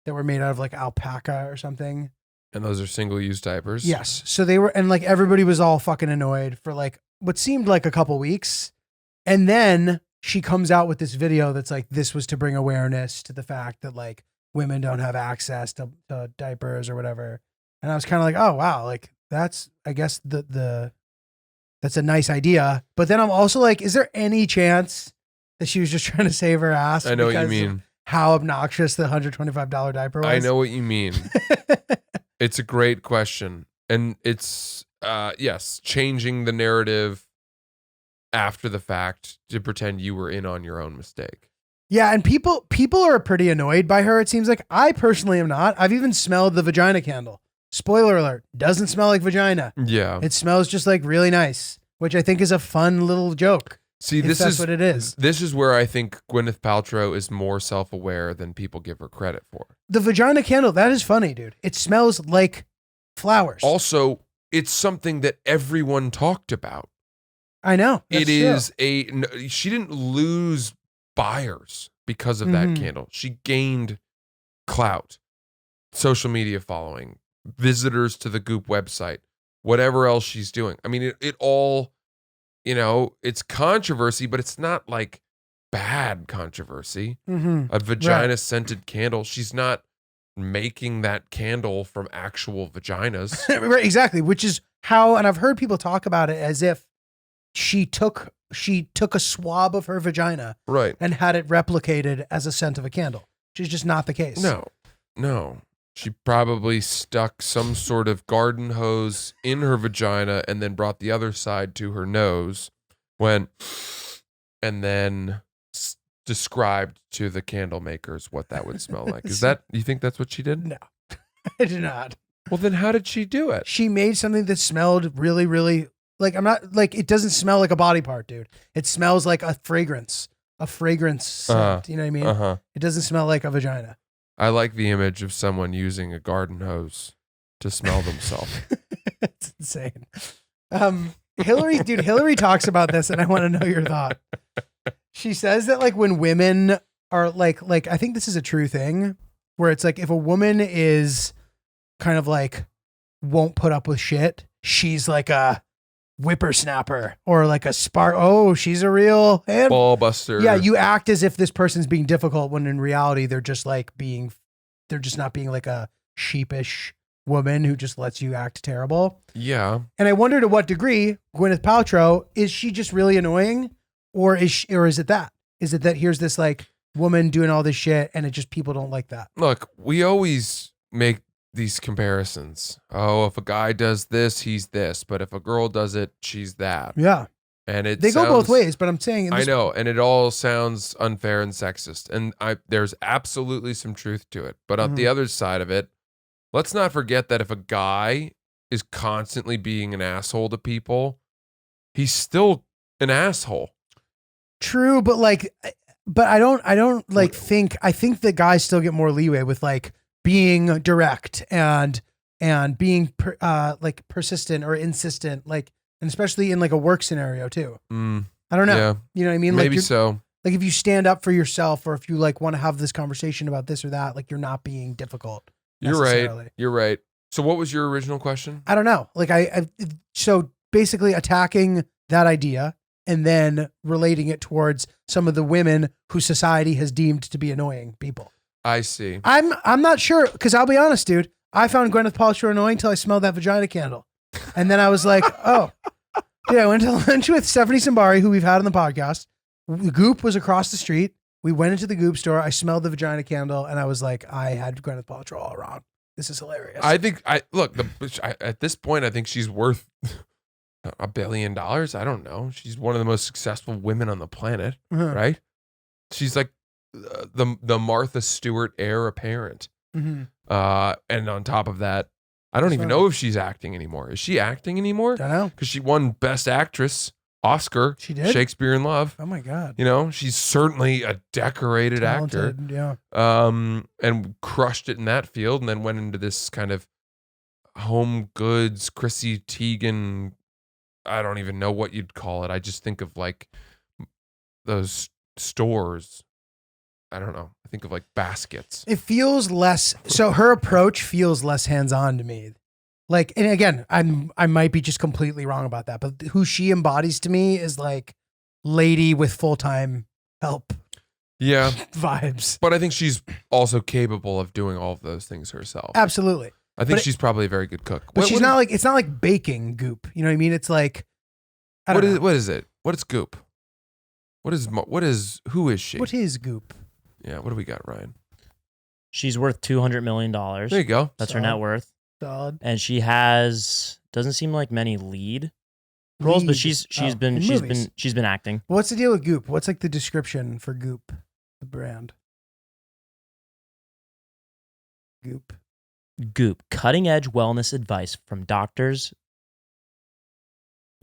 that were made out of alpaca or something. And those are single-use diapers. Yes. So they were, and everybody was all fucking annoyed for what seemed like a couple weeks. And then she comes out with this video that's this was to bring awareness to the fact that women don't have access to diapers or whatever. And I was kind of oh, wow. That's, I guess that's a nice idea. But then I'm also is there any chance that she was just trying to save her ass? I know what you because mean. of how obnoxious the $125 diaper was. I know what you mean. It's a great question. And it's, yes, changing the narrative after the fact to pretend you were in on your own mistake. Yeah, and people are pretty annoyed by her, it seems like. I personally am not. I've even smelled the vagina candle. Spoiler alert, doesn't smell like vagina. Yeah. It smells just really nice, which I think is a fun little joke. See, if this that's is what it is. This is where I think Gwyneth Paltrow is more self-aware than people give her credit for. The vagina candle, that is funny, dude. It smells like flowers. Also, it's something that everyone talked about. I know. It is she didn't lose buyers because of that candle. She gained clout, social media following, visitors to the Goop website, whatever else she's doing. I mean, it all, it's controversy, but it's not bad controversy. A vagina scented candle. She's not making that candle from actual vaginas. Right, exactly. Which is how, and I've heard people talk about it as if she took a swab of her vagina, Right. and had it replicated as a scent of a candle, which is just not the case. No. She probably stuck some sort of garden hose in her vagina and then brought the other side to her nose and then described to the candle makers what that would smell like. You think that's what she did? No, I did not. Well, then how did she do it? She made something that smelled really, really it doesn't smell like a body part, dude. It smells like a fragrance scent. You know what I mean? It doesn't smell like a vagina. I like the image of someone using a garden hose to smell themselves. It's insane. Hillary talks about this, and I want to know your thought. She says that when women are I think this is a true thing, where it's if a woman is kind of won't put up with shit, she's a whippersnapper or a spark. Oh, she's a real ball buster. Yeah, you act as if this person's being difficult when in reality they're just they're just not being a sheepish woman who just lets you act terrible. Yeah. And I wonder to what degree Gwyneth Paltrow, is she just really annoying, or is it that? Is it that here's this woman doing all this shit and it just people don't like that? Look, we always make these comparisons. Oh, if a guy does this, he's this, but if a girl does it, she's that. Yeah. And They go both ways, but I'm saying in I this, know, and it all sounds unfair and sexist, and there's absolutely some truth to it. But on the other side of it, let's not forget that if a guy is constantly being an asshole to people, he's still an asshole. True, but like, but I don't like think. I think that guys still get more leeway with like being direct and being like persistent or insistent, like, and especially in like a work scenario too. I don't know. Yeah. You know what I mean? Maybe like so. Like if you stand up for yourself, or if you like want to have this conversation about this or that, like you're not being difficult. You're right. You're right. So what was your original question? I don't know. Like so basically attacking that idea and then relating it towards some of the women who society has deemed to be annoying people. I see. I'm not sure, because I'll be honest, dude. I found Gwyneth Paltrow annoying until I smelled that vagina candle. And then I was like, oh. Dude, I went to lunch with Stephanie Simbari, who we've had on the podcast. Goop was across the street. We went into the Goop store. I smelled the vagina candle, and I was like, I had Gwyneth Paltrow all wrong. This is hilarious. I think at this point, I think she's worth $1 billion. I don't know. She's one of the most successful women on the planet, right? She's like the Martha Stewart heir apparent. And on top of that, I don't even know if she's acting anymore. Is she acting anymore? Don't know. Because she won Best Actress Oscar. She did? Shakespeare in Love. Oh my God. You know, she's certainly a decorated Talented, actor. Yeah. And crushed it in that field, and then went into this kind of home goods, Chrissy Teigen. I don't even know what you'd call it. I just think of like those stores. I don't know. I think of like baskets. It feels less. So her approach feels less hands-on to me. Like, and again, I might be just completely wrong about that, but who she embodies to me is like lady with full-time help. Yeah. Vibes. But I think she's also capable of doing all of those things herself. Absolutely. I think she's probably a very good cook. But she's not like, it's not like baking Goop. You know what I mean? It's like, what is it? What is Goop? Who is she? What is Goop? Yeah, what do we got, Ryan? She's worth $200 million. There you go. That's her net worth. Solid. And she doesn't seem like many lead roles, but she's been acting. What's the deal with Goop? What's like the description for Goop, the brand? Goop, cutting edge wellness advice from doctors,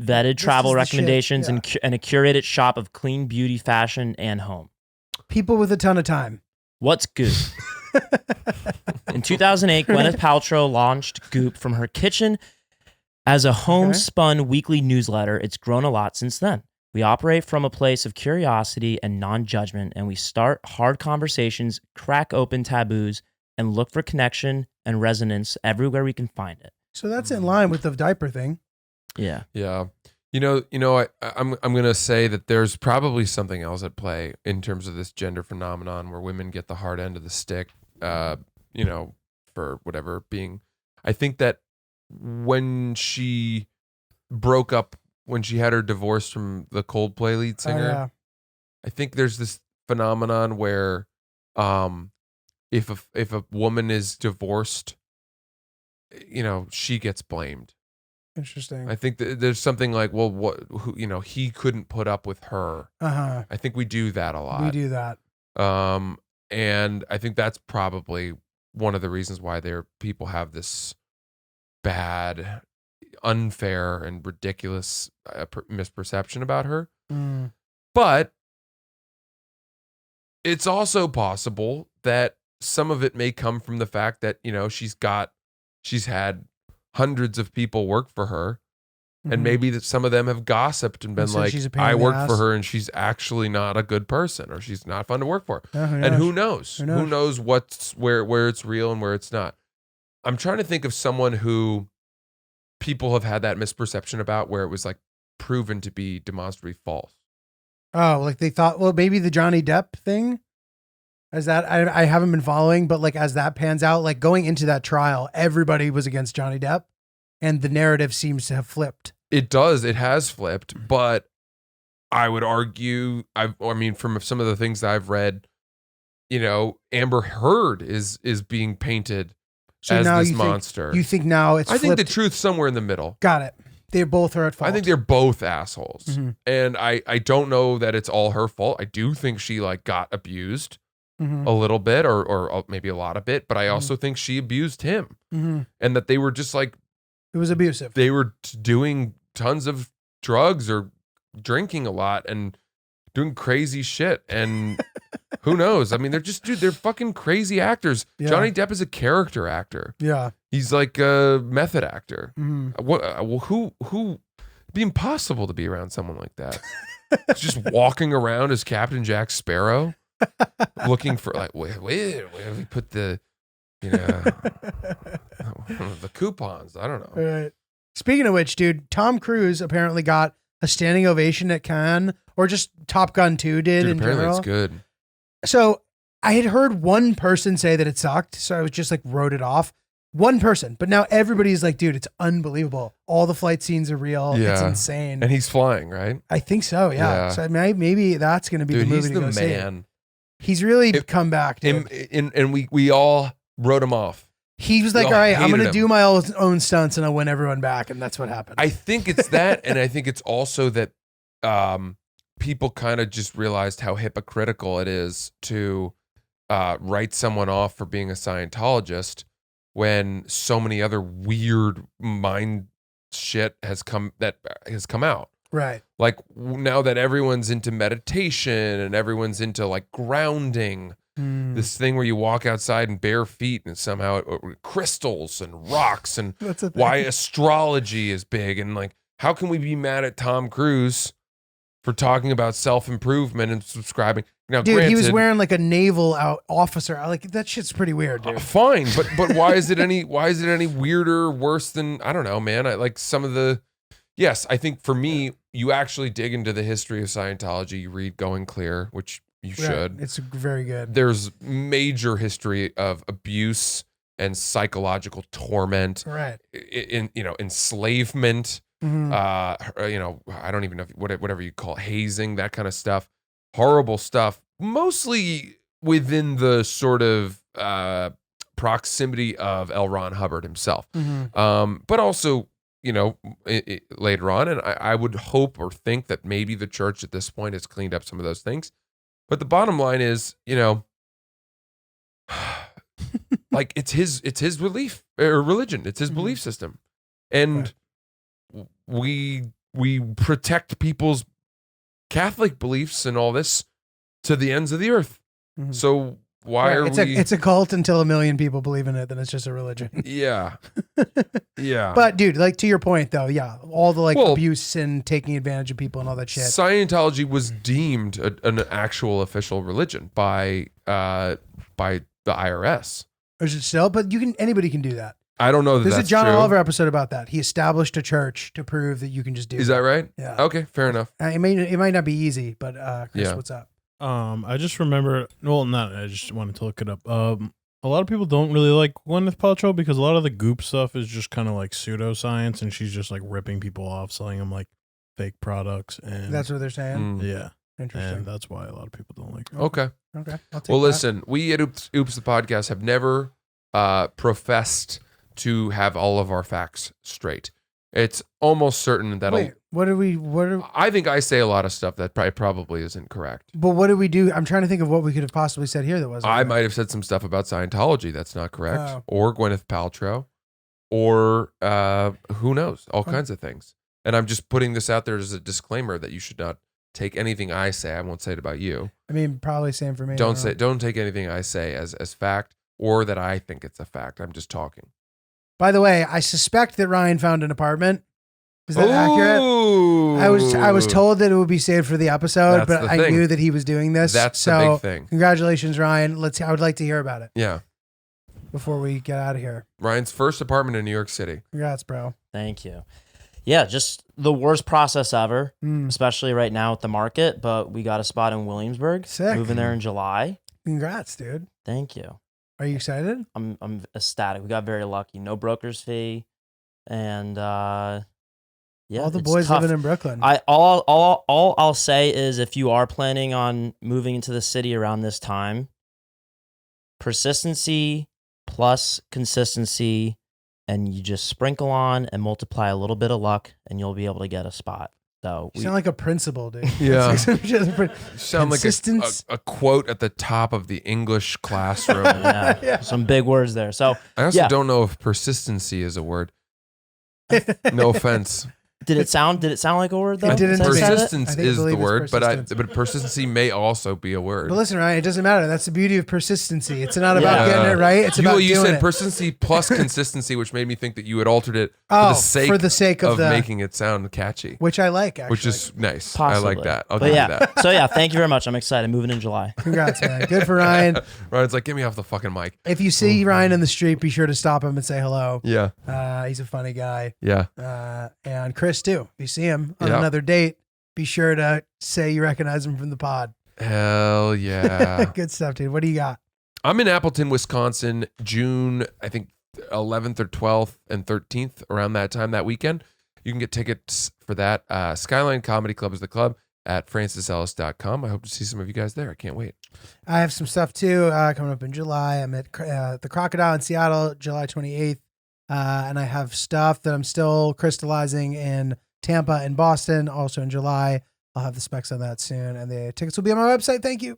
vetted travel recommendations, and a curated shop of clean beauty, fashion, and home. People with a ton of time. What's Goop? In 2008, Gwyneth Paltrow launched Goop from her kitchen as a homespun weekly newsletter. It's grown a lot since then. We operate from a place of curiosity and non-judgment, and we start hard conversations, crack open taboos, and look for connection and resonance everywhere we can find it. So that's in line with the diaper thing. Yeah. Yeah. You know, I'm gonna say that there's probably something else at play in terms of this gender phenomenon where women get the hard end of the stick. You know, for whatever being. I think that when she broke up, when she had her divorce from the Coldplay lead singer, I think there's this phenomenon where, if a woman is divorced, you know, she gets blamed. Interesting. I think that there's something like, well, he couldn't put up with her. I think we do that a lot. We do that. And I think that's probably one of the reasons why people have this bad, unfair, and ridiculous misperception about her. But it's also possible that some of it may come from the fact that, you know, she's had hundreds of people work for her, and maybe that some of them have gossiped and been like, I work for her and she's actually not a good person, or she's not fun to work for. And who knows? Who knows what's where it's real and where it's not. I'm trying to think of someone who people have had that misperception about, where it was like proven to be demonstrably false. Oh, like they thought, well, maybe the Johnny Depp thing. As that, I haven't been following, but like as that pans out, like going into that trial, everybody was against Johnny Depp, and the narrative seems to have flipped. It does. It has flipped, but I would argue, I mean, from some of the things that I've read, you know, Amber Heard is being painted So as now this you monster. You think now it's I think the flipped. truth's somewhere in the middle. Got it. They both are at fault. I think they're both assholes. Mhm. And I don't know that it's all her fault. I do think she like got abused Mhm. a little bit or maybe a lot of it, but I also think she abused him. Mhm. And that they were just like, It was abusive. they were doing tons of drugs or drinking a lot and doing crazy shit. And who knows? I mean, they're fucking crazy actors. Yeah. Johnny Depp is a character actor. Yeah. He's like a method actor. Mhm. What? Who? It'd be impossible to be around someone like that. Just walking around as Captain Jack Sparrow, looking for like, where do we put the, the coupons? I don't know. Right. Speaking of which, dude, Tom Cruise apparently got a standing ovation at Cannes, or just Top Gun 2 did Dude, in apparently general. it's good. So I had heard one person say that it sucked, so I was just like wrote it off. One person, but now everybody's like, dude, it's unbelievable. All the flight scenes are real. It's Yeah. insane. And he's flying, right? I think so, yeah. Yeah. So maybe that's going to be Dude, the movie he's to the go see. man. He's really come back, dude. And we all wrote him off. He was like, all all right, I'm hated going to him. do my own stunts and I'll win everyone back. And that's what happened. I think it's that, and I think it's also that people kind of just realized how hypocritical it is to write someone off for being a Scientologist when so many other weird mind shit has come out. right. Like now that everyone's into meditation and everyone's into like grounding, this thing where you walk outside in bare feet and somehow crystals and rocks and That's a thing. why astrology is big, and like how can we be mad at Tom Cruise for talking about self-improvement and subscribing? Now, Dude, he was granted, wearing like a naval officer. Like that shit's pretty weird, dude. fine, but why is it any weirder, worse than, I don't know, man. I like some of the, yes, I think for me, you actually dig into the history of Scientology. You read Going Clear, which you Right. should. It's very good. There's major history of abuse and psychological torment, Right. enslavement. Mhm. I don't even know whatever you call it, hazing, that kind of stuff. Horrible stuff, mostly within the sort of proximity of L. Ron Hubbard himself. Mhm. But also, later on, and I would hope or think that maybe the church at this point has cleaned up some of those things. But the bottom line is, like it's his relief or religion. It's his belief system. And we protect people's Catholic beliefs and all this to the ends of the earth. Mhm. So why are we? It's a cult until 1 million people believe in it, then it's just a religion. Yeah. Yeah. But dude, like to your point though, yeah, all the Well, abuse and taking advantage of people and all that shit. Scientology was deemed an actual official religion by the IRS. Is it still? But anybody can do that. I don't know that There's that's a John true. Oliver episode about that. He established a church to prove that you can just do Is that right? Yeah. Okay, fair enough. It might not be easy, but Chris, Yeah. what's up? I just remember. Well, not. I just wanted to look it up. A lot of people don't really like Gwyneth Paltrow because a lot of the Goop stuff is just kind of like pseudoscience, and she's just like ripping people off, selling them like fake products, and That's what they're saying. Mm. yeah, Interesting. and that's why a lot of people don't like her. Okay. Okay. I'll take Well, that. listen, we at Oops the Podcast have never professed to have all of our facts straight. It's almost certain that Wait, I think I say a lot of stuff that probably isn't correct. but what did we do? I'm trying to think of what we could have possibly said here that wasn't. I correct. might have said some stuff about Scientology that's not correct, Oh. or Gwyneth Paltrow, or who knows, all kinds of things. And I'm just putting this out there as a disclaimer that you should not take anything I say. I won't say it about you. I mean, probably same for me. Don't I know. take anything I say as fact or that I think it's a fact. I'm just talking. By the way, I suspect that Ryan found an apartment. Is that accurate? I was told that it would be saved for the episode, That's but the I thing. knew that he was doing this. That's so the big thing. Congratulations, Ryan. I would like to hear about it Yeah. before we get out of here. Ryan's first apartment in New York City. Congrats, bro. Thank you. Yeah, just the worst process ever, especially right now with the market. But we got a spot in Williamsburg. Sick. Moving there in July. Congrats, dude. Thank you. Are you excited? I'm ecstatic. We got very lucky. No broker's fee, and yeah, All the it's boys tough. living in Brooklyn. All I'll say is if you are planning on moving into the city around this time, persistency plus consistency, and you just sprinkle on and multiply a little bit of luck, and you'll be able to get a spot. So You sound like a principal, dude. Yeah. It's like Sound like Consistence. a quote at the top of the English classroom. yeah, Yeah. some big words there. So I also Yeah. don't know if persistency is a word. No offense. did it sound like a word though? It didn't Since I to me. said it? Persistence I is the believe it's word, persistence. but persistency may also be a word. But listen, Ryan, it doesn't matter. That's the beauty of persistency. It's not about Yeah. getting it right. It's about you doing said it. persistency plus consistency, which made me think that you had altered it Oh, for the sake of the making it sound catchy, which I like, actually. which is nice. Possibly. I like that. I'll But give yeah. you that. So yeah, thank you very much. I'm excited. Moving in July. Congrats, man. Good for Ryan. Ryan's like, get me off the fucking mic. If you see Ryan in the street, be sure to stop him and say hello. Yeah, He's a funny guy. yeah. And Chris, too. If you see him on Yeah. another date, be sure to say you recognize him from the pod. Hell yeah. Good stuff, dude. What do you got? I'm in Appleton, Wisconsin, June, I think 11th or 12th and 13th, around that time, that weekend. You can get tickets for that. Skyline Comedy Club is the club at francisellis.com. I hope to see some of you guys there. I can't wait. I have some stuff, too, coming up in July. I'm at the Crocodile in Seattle, July 28th. And I have stuff that I'm still crystallizing in Tampa and Boston, also in July. I'll have the specs on that soon. And the tickets will be on my website. Thank you.